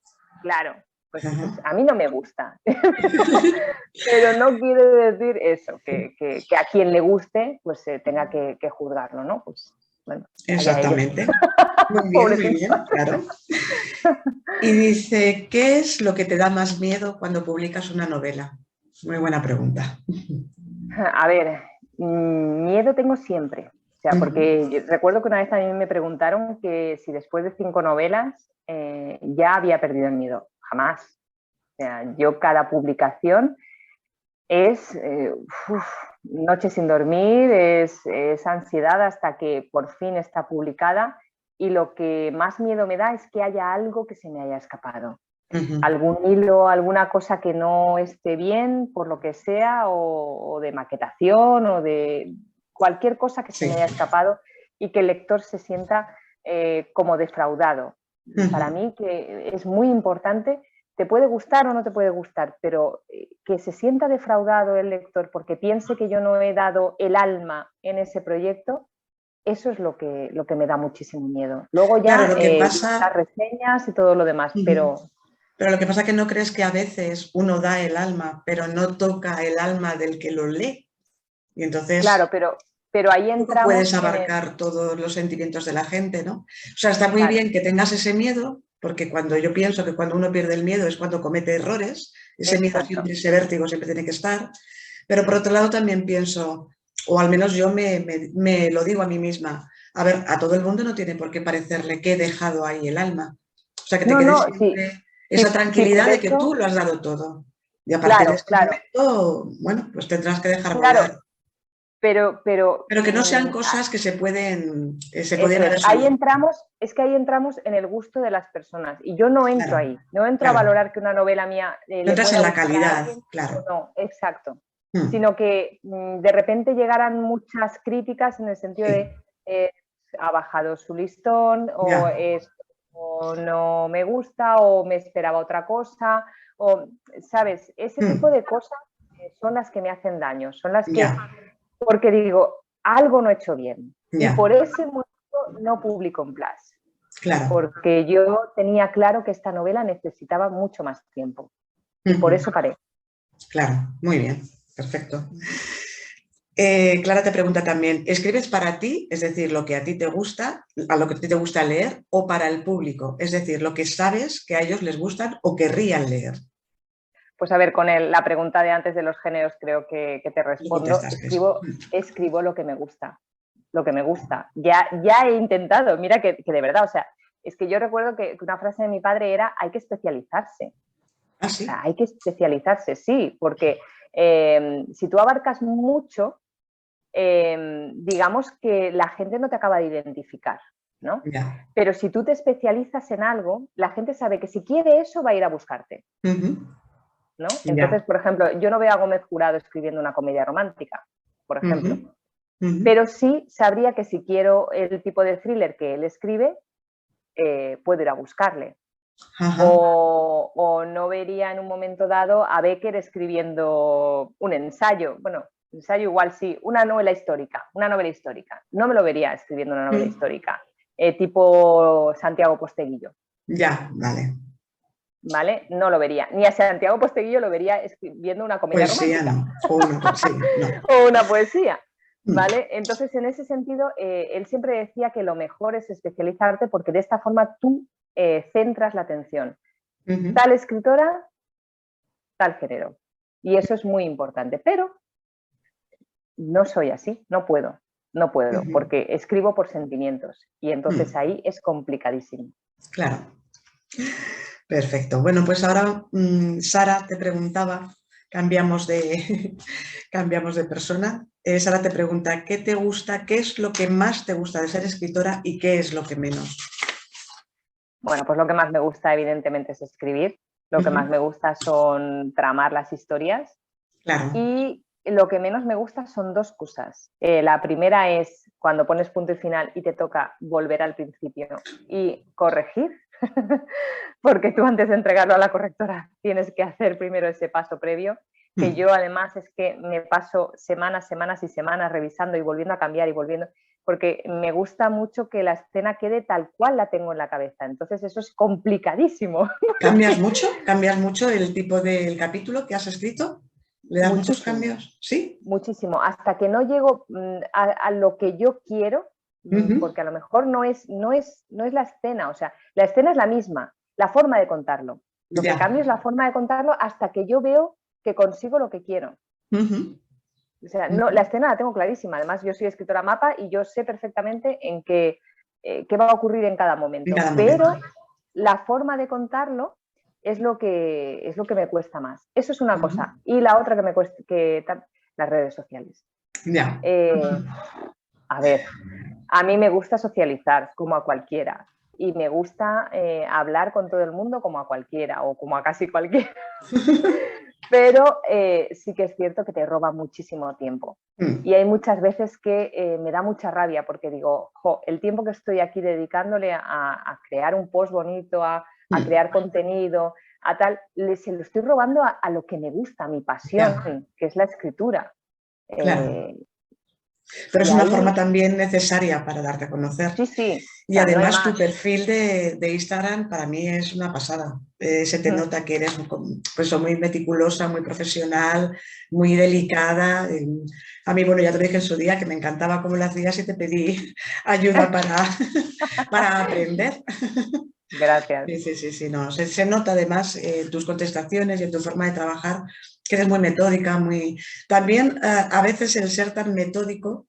Claro, pues a mí no me gusta. Pero no quiere decir eso, que a quien le guste, pues tenga que juzgarlo, ¿no? Pues bueno. Exactamente. Muy bien, claro. Y dice, ¿qué es lo que te da más miedo cuando publicas una novela? Muy buena pregunta. A ver, miedo tengo siempre. O sea, porque recuerdo que una vez a mí me preguntaron que si después de 5 novelas ya había perdido el miedo. Jamás. O sea, yo cada publicación es noche sin dormir, es ansiedad hasta que por fin está publicada, y lo que más miedo me da es que haya algo que se me haya escapado. Algún hilo, alguna cosa que no esté bien, por lo que sea, o de maquetación, o de cualquier cosa que se me haya escapado y que el lector se sienta como defraudado. Para mí que es muy importante. Te puede gustar o no te puede gustar, pero que se sienta defraudado el lector porque piense que yo no he dado el alma en ese proyecto, eso es lo que me da muchísimo miedo. Luego ya claro, lo que pasa... las reseñas y todo lo demás, pero lo que pasa es que no crees que a veces uno da el alma, pero no toca el alma del que lo lee. Y entonces... Claro, pero ahí entramos... No puedes abarcar todos los sentimientos de la gente, ¿no? O sea, está muy bien que tengas ese miedo, porque cuando yo pienso que cuando uno pierde el miedo es cuando comete errores, ese miedo siempre, ese vértigo siempre tiene que estar, pero por otro lado también pienso, o al menos yo me lo digo a mí misma, a ver, a todo el mundo no tiene por qué parecerle que he dejado ahí el alma. O sea, que te quede siempre esa tranquilidad de que tú lo has dado todo. Y a partir de ese momento, bueno, pues tendrás que dejar volar. Pero que no sean cosas que se pueden ahí entramos en el gusto de las personas y yo no entro ahí, no entro a valorar que una novela mía no entras en la calidad, claro. No, exacto, sino que de repente llegaran muchas críticas en el sentido de ha bajado su listón o esto no me gusta o me esperaba otra cosa o, ¿sabes? Ese tipo de cosas son las que me hacen daño, son las que... Porque digo, algo no he hecho bien. Y por ese motivo no publico en Plus. Claro. Porque yo tenía claro que esta novela necesitaba mucho más tiempo. Y por eso paré. Claro, muy bien, perfecto. Clara te pregunta también, ¿escribes para ti, es decir, lo que a ti te gusta, a lo que a ti te gusta leer, o para el público, es decir, lo que sabes que a ellos les gustan o querrían leer? Pues a ver, con la pregunta de antes de los géneros creo que te respondo. Escribo lo que me gusta. Lo que me gusta. Ya he intentado, mira que de verdad, o sea, es que yo recuerdo que una frase de mi padre era hay que especializarse. ¿Ah, sí? O sea, hay que especializarse, sí, porque si tú abarcas mucho, digamos que la gente no te acaba de identificar, ¿no? Ya. Pero si tú te especializas en algo, la gente sabe que si quiere eso va a ir a buscarte, ¿no? Entonces, por ejemplo, yo no veo a Gómez Jurado escribiendo una comedia romántica, por ejemplo, pero sí sabría que si quiero el tipo de thriller que él escribe, puedo ir a buscarle. O no vería en un momento dado a Becker escribiendo un ensayo. Bueno, ensayo igual sí, una novela histórica. No me lo vería escribiendo una novela histórica, tipo Santiago Posteguillo. Ya, vale. ¿Vale? No lo vería. Ni a Santiago Posteguillo lo vería escribiendo una comedia romántica. No. O una poesía, no. O una poesía. ¿Vale? Entonces, en ese sentido, él siempre decía que lo mejor es especializarte porque de esta forma tú centras la atención. Tal escritora, tal género. Y eso es muy importante. Pero no soy así, no puedo, porque escribo por sentimientos. Y entonces ahí es complicadísimo. Claro. Perfecto. Bueno, pues ahora Sara te preguntaba, cambiamos de persona. Sara te pregunta, ¿qué te gusta, qué es lo que más te gusta de ser escritora y qué es lo que menos? Bueno, pues lo que más me gusta evidentemente es escribir. Lo que más me gusta son tramar las historias. Claro. Y lo que menos me gusta son dos cosas. La primera es cuando pones punto y final y te toca volver al principio y corregir, porque tú antes de entregarlo a la correctora tienes que hacer primero ese paso previo, que yo además es que me paso semanas y semanas revisando y volviendo a cambiar y volviendo, porque me gusta mucho que la escena quede tal cual la tengo en la cabeza. Entonces eso es complicadísimo. ¿Cambias mucho? ¿Cambias mucho el tipo del capítulo que has escrito? ¿Le das muchos cambios? ¿Sí? Muchísimo. Hasta que no llego a lo que yo quiero, porque a lo mejor no es la escena, o sea, la escena es la misma, la forma de contarlo. Lo que cambio es la forma de contarlo hasta que yo veo que consigo lo que quiero. O sea, no, la escena la tengo clarísima. Además, yo soy escritora mapa y yo sé perfectamente en qué va a ocurrir en cada momento. Pero la forma de contarlo es lo que me cuesta más. Eso es una cosa. Y la otra que me cuesta, las redes sociales. A ver, a mí me gusta socializar como a cualquiera. Y me gusta hablar con todo el mundo como a cualquiera o como a casi cualquiera. Pero sí que es cierto que te roba muchísimo tiempo. Y hay muchas veces que me da mucha rabia porque digo, el tiempo que estoy aquí dedicándole a crear un post bonito, a crear contenido, a tal, se lo estoy robando a lo que me gusta, a mi pasión, que es la escritura. Claro. Pero es una forma también necesaria para darte a conocer. Sí. Y además tu perfil de Instagram para mí es una pasada. Se te nota que eres pues, muy meticulosa, muy profesional, muy delicada. A mí, bueno, ya te lo dije en su día que me encantaba cómo lo hacías y te pedí ayuda para aprender. Gracias. Sí, no. Se nota además en tus contestaciones y en tu forma de trabajar que eres muy metódica, muy... También a veces el ser tan metódico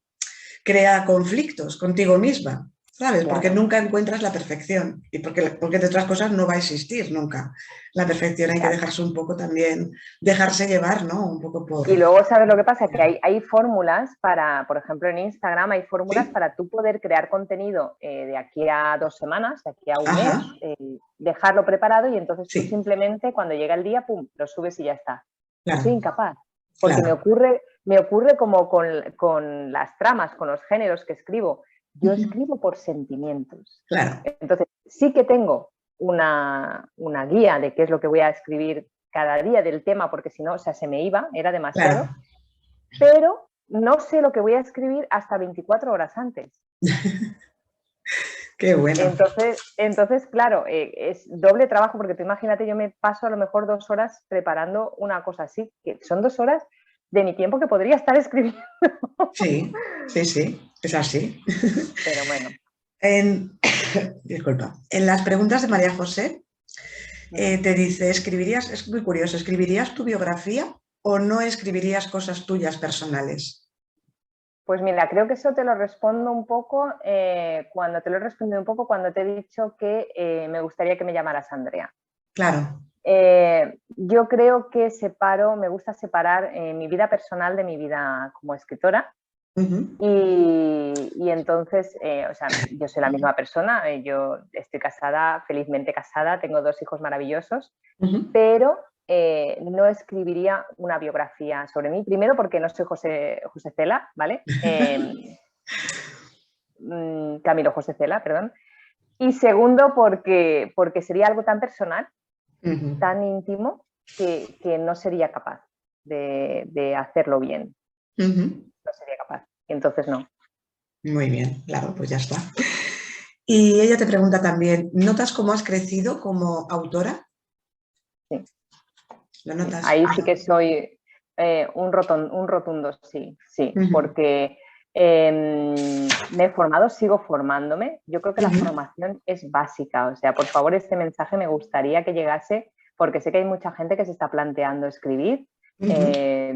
crea conflictos contigo misma, ¿sabes? Porque nunca encuentras la perfección y porque de otras cosas no va a existir nunca. La perfección hay que dejarse un poco también, dejarse llevar, ¿no? Un poco por... Y luego, ¿sabes lo que pasa? Que hay fórmulas para, por ejemplo, en Instagram hay fórmulas para tú poder crear contenido de aquí a 2 semanas, de aquí a un mes, dejarlo preparado y entonces tú simplemente cuando llega el día, pum, lo subes y ya está. Yo soy incapaz, porque me ocurre como con las tramas, con los géneros que escribo. Yo escribo por sentimientos. Entonces, sí que tengo una guía de qué es lo que voy a escribir cada día del tema, porque si no, o sea, se me iba, era demasiado. Pero no sé lo que voy a escribir hasta 24 horas antes. Qué bueno. Entonces, claro, es doble trabajo porque tú imagínate, yo me paso a lo mejor 2 horas preparando una cosa así, que son 2 horas de mi tiempo que podría estar escribiendo. Sí, sí, sí, es así. Pero bueno. En, disculpa, en las preguntas de María José te dice, ¿escribirías, es muy curioso, ¿escribirías tu biografía o no escribirías cosas tuyas personales? Pues mira, creo que eso te lo respondo un poco cuando te lo he respondido un poco cuando te he dicho que me gustaría que me llamaras Andrea. Claro. Yo creo que me gusta separar mi vida personal de mi vida como escritora. Ujú, Y entonces, o sea, yo soy la misma persona, yo estoy casada, felizmente casada, tengo 2 hijos maravillosos, ujú. pero no escribiría una biografía sobre mí. Primero porque no soy José Cela, ¿vale? Camilo José Cela, perdón. Y segundo porque sería algo tan personal, Ujú, tan íntimo, que no sería capaz de hacerlo bien. ujú. No sería capaz. Entonces no. Muy bien, claro, pues ya está. Y ella te pregunta también, ¿notas cómo has crecido como autora? Sí. ¿Lo Sí, notas? ahí sí que soy un rotundo sí, sí, Ujú, porque me he formado, sigo formándome. Yo creo que la ujú, formación es básica, o sea, por favor, este mensaje me gustaría que llegase, porque sé que hay mucha gente que se está planteando escribir. ujú, Eh,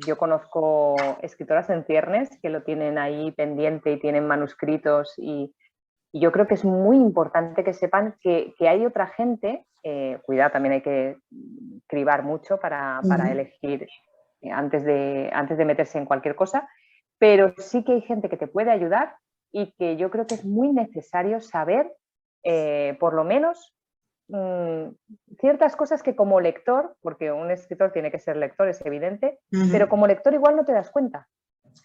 yo conozco escritoras en ciernes que lo tienen ahí pendiente y tienen manuscritos y yo creo que es muy importante que sepan que hay otra gente, cuidado, también hay que cribar mucho para ujú, elegir antes de meterse en cualquier cosa, pero sí que hay gente que te puede ayudar y que yo creo que es muy necesario saber, por lo menos, mmm, ciertas cosas que como lector, porque un escritor tiene que ser lector, es evidente, pero ujú. como lector igual no te das cuenta.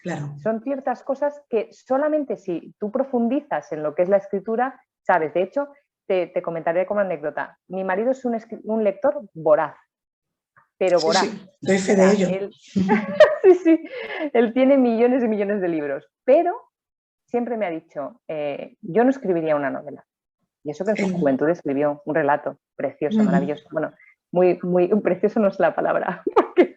Claro. Son ciertas cosas que solamente si tú profundizas en lo que es la escritura, sabes. De hecho, te comentaré como anécdota. Mi marido es un lector voraz, pero Sí, voraz. sí, doy O fe de sea, ello. él, sí, sí, él tiene millones y millones de libros, pero siempre me ha dicho, yo no escribiría una novela. Y eso que en su El- juventud escribió un relato precioso, Ujú. maravilloso. Bueno, precioso no es la palabra, porque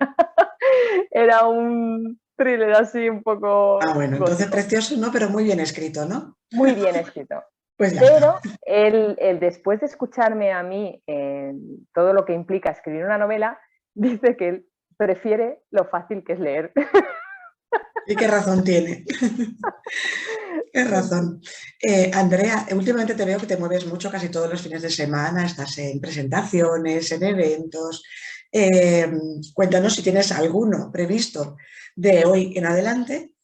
era un thriller así un Ah, poco bueno, entonces gótico. precioso no, pero muy bien escrito, ¿no? Muy bien escrito. Pues ya está. Pero él, después de escucharme a mí todo lo que implica escribir una novela, dice que él prefiere lo fácil que es leer. ¿Y qué razón tiene? Qué razón. Andrea, últimamente te veo que te mueves mucho casi todos los fines de semana, estás en presentaciones, en eventos. Eh, Cuéntanos si tienes alguno previsto de hoy en adelante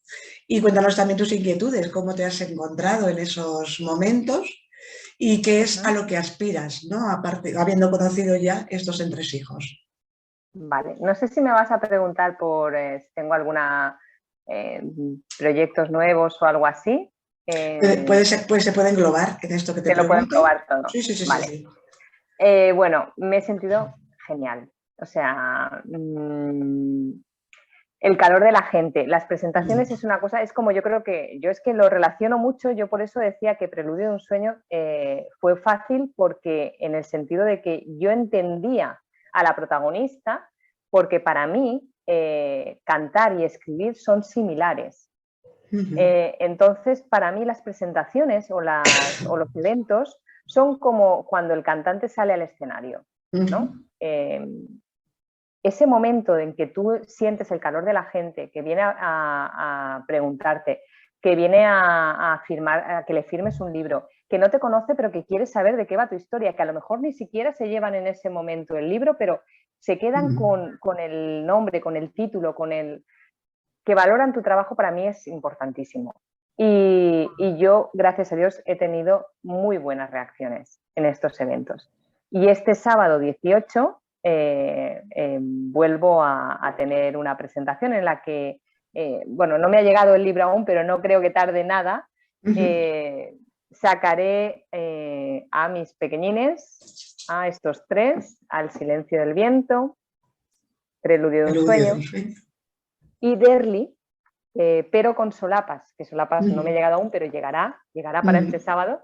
y cuéntanos también tus inquietudes, cómo te has encontrado en esos momentos y qué es a Ujú. lo que aspiras, ¿no? Aparte, habiendo conocido ya estos entresijos. Vale, no sé si me vas a preguntar por si tengo alguna eh, proyectos nuevos o algo así. Puede ser, pues se puede englobar en esto que te Te lo puedo pregunto. probar todo. Sí, sí, sí, sí, Vale. sí. Bueno, me he sentido genial. O sea, el calor de la gente. Las presentaciones es una cosa, es como yo creo que, yo es que lo relaciono mucho, yo por eso decía que Preludio de un sueño fue fácil porque en el sentido de que yo entendía a la protagonista porque para mí cantar y escribir son similares. Entonces, para mí las presentaciones o los eventos son como cuando el cantante sale al escenario, ¿no? Ese momento en que tú sientes el calor de la gente que viene a preguntarte, que viene a que le firmes un libro, que no te conoce pero que quiere saber de qué va tu historia, que a lo mejor ni siquiera se llevan en ese momento el libro, pero se quedan con el nombre, con el título, que valoran tu trabajo, para mí es importantísimo. Y yo, gracias a Dios, he tenido muy buenas reacciones en estos eventos. Y este sábado 18 vuelvo a tener una presentación en la que, bueno, no me ha llegado el libro aún, pero no creo que tarde nada. Sacaré a mis pequeñines, a estos 3, Al silencio del viento, Preludio de un Eludio de sueño un sueño. y Derli, pero con solapas, que solapas no me ha llegado aún, pero llegará para este sábado,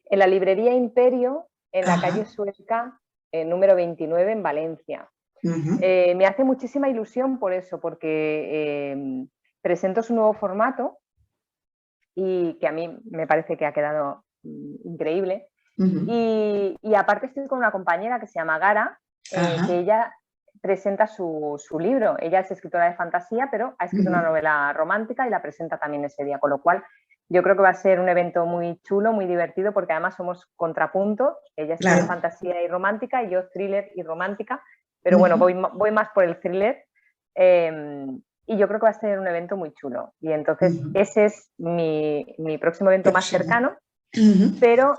en la librería Imperio, en la calle Sueca, número 29, en Valencia. Me hace muchísima ilusión por eso, porque presento su nuevo formato y que a mí me parece que ha quedado increíble. Y aparte estoy con una compañera que se llama Gara, que ella presenta su libro. Ella es escritora de fantasía, pero ha escrito una novela romántica y la presenta también ese día, con lo cual yo creo que va a ser un evento muy chulo, muy divertido, porque además somos contrapuntos. Ella escribe fantasía y romántica y yo thriller y romántica, pero bueno, voy más por el thriller. Y yo creo que va a ser un evento muy chulo. Y entonces ese es mi próximo evento más cercano, pero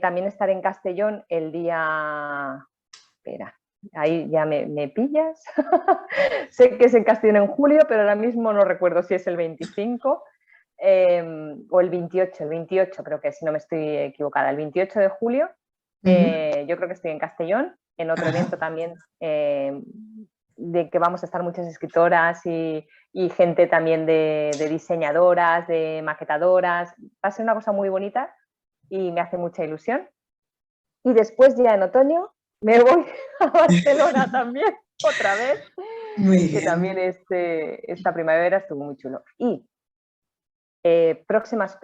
también estaré en Castellón el día... Espera, ahí ya me pillas. Sé que es en Castellón en julio, pero ahora mismo no recuerdo si es el 25 o el 28 creo que, si no me estoy equivocada. El 28 de julio yo creo que estoy en Castellón, en otro evento también de que vamos a estar muchas escritoras y gente también de diseñadoras, de maquetadoras. Va a ser una cosa muy bonita y me hace mucha ilusión. Y después ya en otoño me voy a Barcelona también, otra vez. Muy bien. Que también esta primavera estuvo muy chulo. Y próximas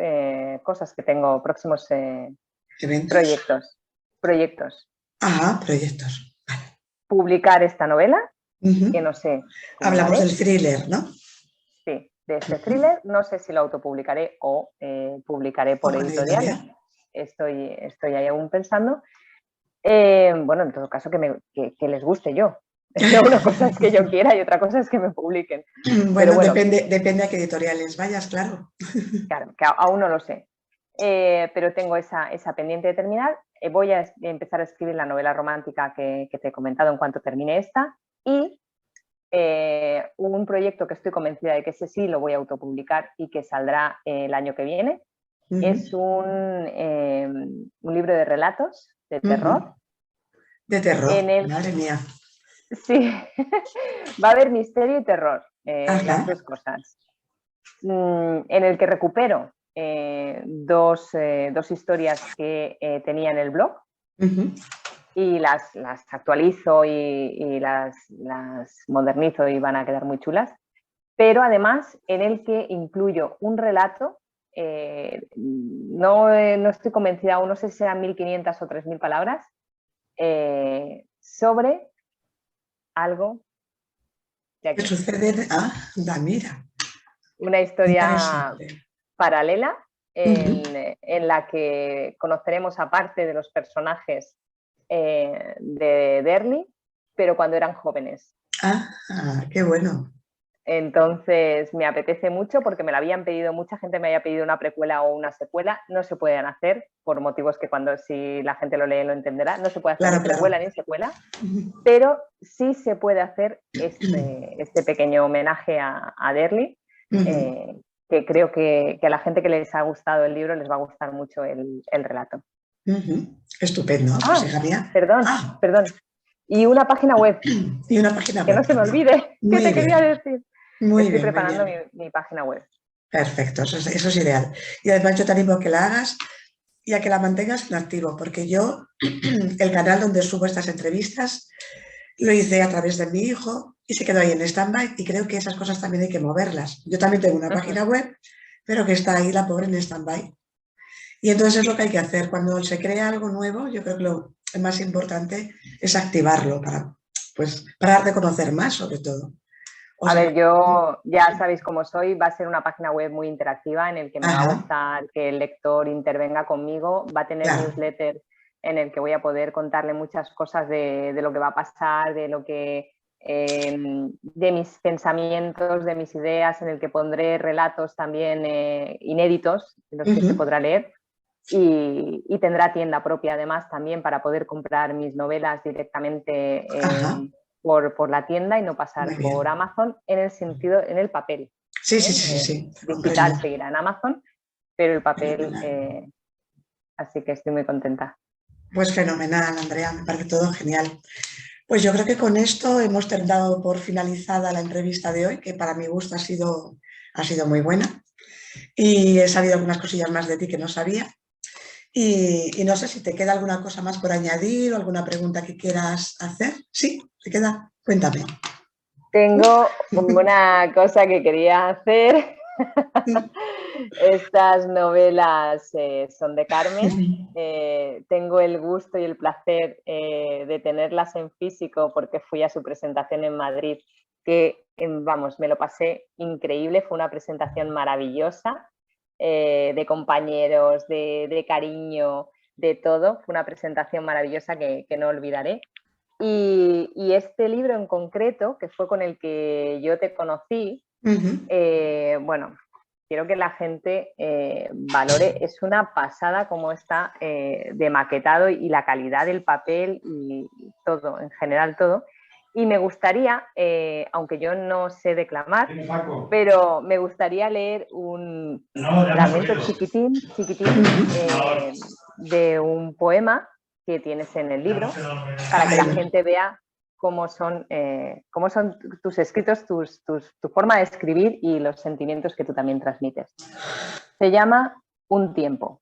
cosas que tengo, próximos proyectos. Proyectos. Vale. Publicar esta novela, que no sé. Hablamos del thriller, ¿no? Sí, de este thriller. No sé si lo autopublicaré o publicaré por editorial. Estoy ahí aún pensando. Bueno, en todo caso, que les guste yo. Una cosa es que yo quiera y otra cosa es que me publiquen. Bueno, depende a qué editoriales vayas, claro. Claro, que aún no lo sé. Pero tengo esa pendiente de terminar. Voy a empezar a escribir la novela romántica que te he comentado en cuanto termine esta. Y un proyecto que estoy convencida de que ese sí lo voy a autopublicar y que saldrá el año que viene. Es un libro de relatos de terror. De terror, madre mía. Sí, va a haber misterio y terror, las dos cosas. En el que recupero dos historias que tenía en el blog y las actualizo y las modernizo y van a quedar muy chulas. Pero además en el que incluyo un relato, no estoy convencida aún, no sé si serán 1500 o 3000 palabras, sobre algo de aquí. ¿Qué sucede? Mira. Una historia paralela en la que conoceremos a parte de los personajes de Derry, pero cuando eran jóvenes. Qué bueno. Entonces me apetece mucho porque me la habían pedido, mucha gente me había pedido una precuela o una secuela. No se pueden hacer por motivos que si la gente lo lee lo entenderá. No se puede hacer ni precuela ni secuela, pero sí se puede hacer este pequeño homenaje a Derry, que creo que a la gente que les ha gustado el libro les va a gustar mucho el relato. Estupendo. Pues, hija mía. Perdón. Y una página web. Y una página web. Que no se me olvide. ¿Qué te quería decir? Estoy preparando mi página web. Perfecto, eso es ideal. Y además yo te animo a que la hagas y a que la mantengas en activo, porque yo, el canal donde subo estas entrevistas, lo hice a través de mi hijo y se quedó ahí en stand-by y creo que esas cosas también hay que moverlas. Yo también tengo una página web, pero que está ahí la pobre en stand-by. Y entonces es lo que hay que hacer. Cuando se crea algo nuevo, yo creo que lo más importante es activarlo para dar de conocer más, sobre todo. A ver, yo ya sabéis cómo soy, va a ser una página web muy interactiva en el que me va a gustar que el lector intervenga conmigo, va a tener newsletter en el que voy a poder contarle muchas cosas de lo que va a pasar, de lo que de mis pensamientos, de mis ideas, en el que pondré relatos también inéditos, los que se podrá leer. Y tendrá tienda propia además también para poder comprar mis novelas directamente por la tienda y no pasar por Amazon en el papel. Sí. Digital seguirá en Amazon, pero el papel, así que estoy muy contenta. Pues fenomenal, Andrea, me parece todo genial. Pues yo creo que con esto hemos dado por finalizada la entrevista de hoy, que para mi gusto ha sido ha sido muy buena y he sabido algunas cosillas más de ti que no sabía. Y no sé si te queda alguna cosa más por añadir o alguna pregunta que quieras hacer. Sí, te queda. Cuéntame. Tengo una cosa que quería hacer. Estas novelas son de Carmen. Tengo el gusto y el placer de tenerlas en físico porque fui a su presentación en Madrid, que vamos, me lo pasé increíble, fue una presentación maravillosa, de compañeros, de cariño, de todo. Fue una presentación maravillosa que no olvidaré. Y este libro en concreto, que fue con el que yo te conocí, bueno, quiero que la gente valore, es una pasada cómo está de maquetado y la calidad del papel y todo, en general todo. Y me gustaría, aunque yo no sé declamar, pero me gustaría leer un fragmento chiquitín de un poema que tienes en el libro para que la gente vea cómo son tus escritos, tu forma de escribir y los sentimientos que tú también transmites. Se llama Un tiempo.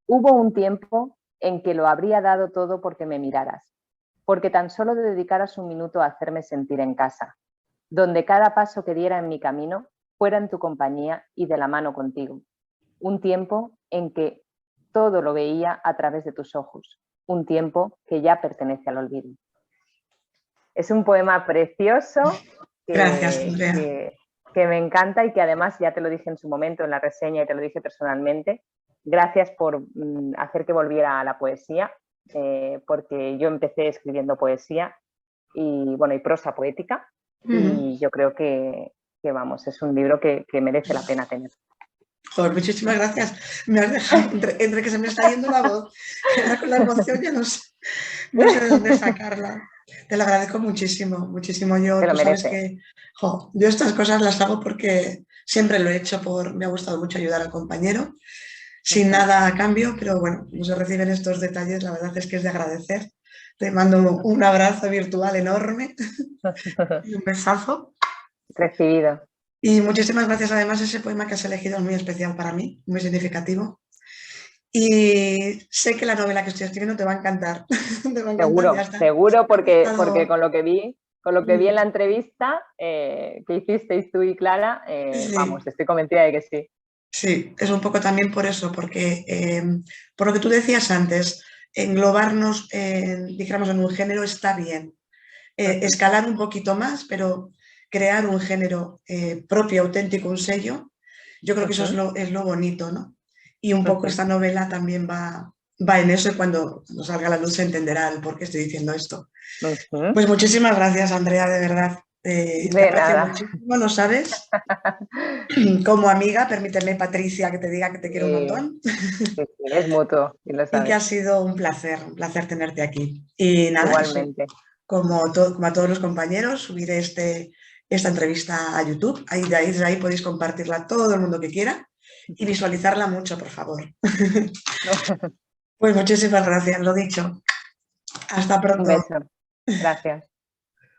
Hubo un tiempo en que lo habría dado todo porque me miraras, porque tan solo te dedicaras un minuto a hacerme sentir en casa, donde cada paso que diera en mi camino fuera en tu compañía y de la mano contigo. Un tiempo en que todo lo veía a través de tus ojos, un tiempo que ya pertenece al olvido. Es un poema precioso Gracias, Andrea. que me encanta y que además ya te lo dije en su momento en la reseña y te lo dije personalmente. Gracias por hacer que volviera a la poesía, porque yo empecé escribiendo poesía y, bueno, y prosa poética, y yo creo que vamos, es un libro que merece la pena tener. Joder, muchísimas gracias. Me has dejado, entre que se me está yendo la voz, con la emoción ya no sé de dónde sacarla. Te lo agradezco muchísimo, muchísimo. Tú sabes que yo estas cosas las hago porque siempre lo he hecho, me ha gustado mucho ayudar al compañero, sin nada a cambio, pero bueno, no se reciben estos detalles, la verdad es que es de agradecer. Te mando un abrazo virtual enorme y un besazo. Recibido. Y muchísimas gracias, además ese poema que has elegido es muy especial para mí, muy significativo. Y sé que la novela que estoy escribiendo te va a encantar. Seguro, porque con lo que vi en la entrevista que hicisteis tú y Clara, sí. Vamos, estoy convencida de que sí. Sí, es un poco también por eso, porque por lo que tú decías antes, englobarnos, dijéramos, en un género está bien. Escalar un poquito más, pero crear un género propio, auténtico, un sello, yo creo que eso es lo bonito, ¿no? Y un poco esta novela también va en eso y cuando salga a la luz se entenderá el por qué estoy diciendo esto. Pues muchísimas gracias, Andrea, de verdad. Te aprecio muchísimo, ¿lo sabes? Como amiga, permíteme, Patricia, que te diga que te quiero un montón. Sí, es mutuo, y lo sabes. Y que ha sido un placer tenerte aquí. Y nada, igualmente. Eso, como a todos los compañeros, subiré esta entrevista a YouTube. Desde ahí podéis compartirla a todo el mundo que quiera y visualizarla mucho, por favor. Pues muchísimas gracias, lo dicho. Hasta pronto. Un beso. Gracias.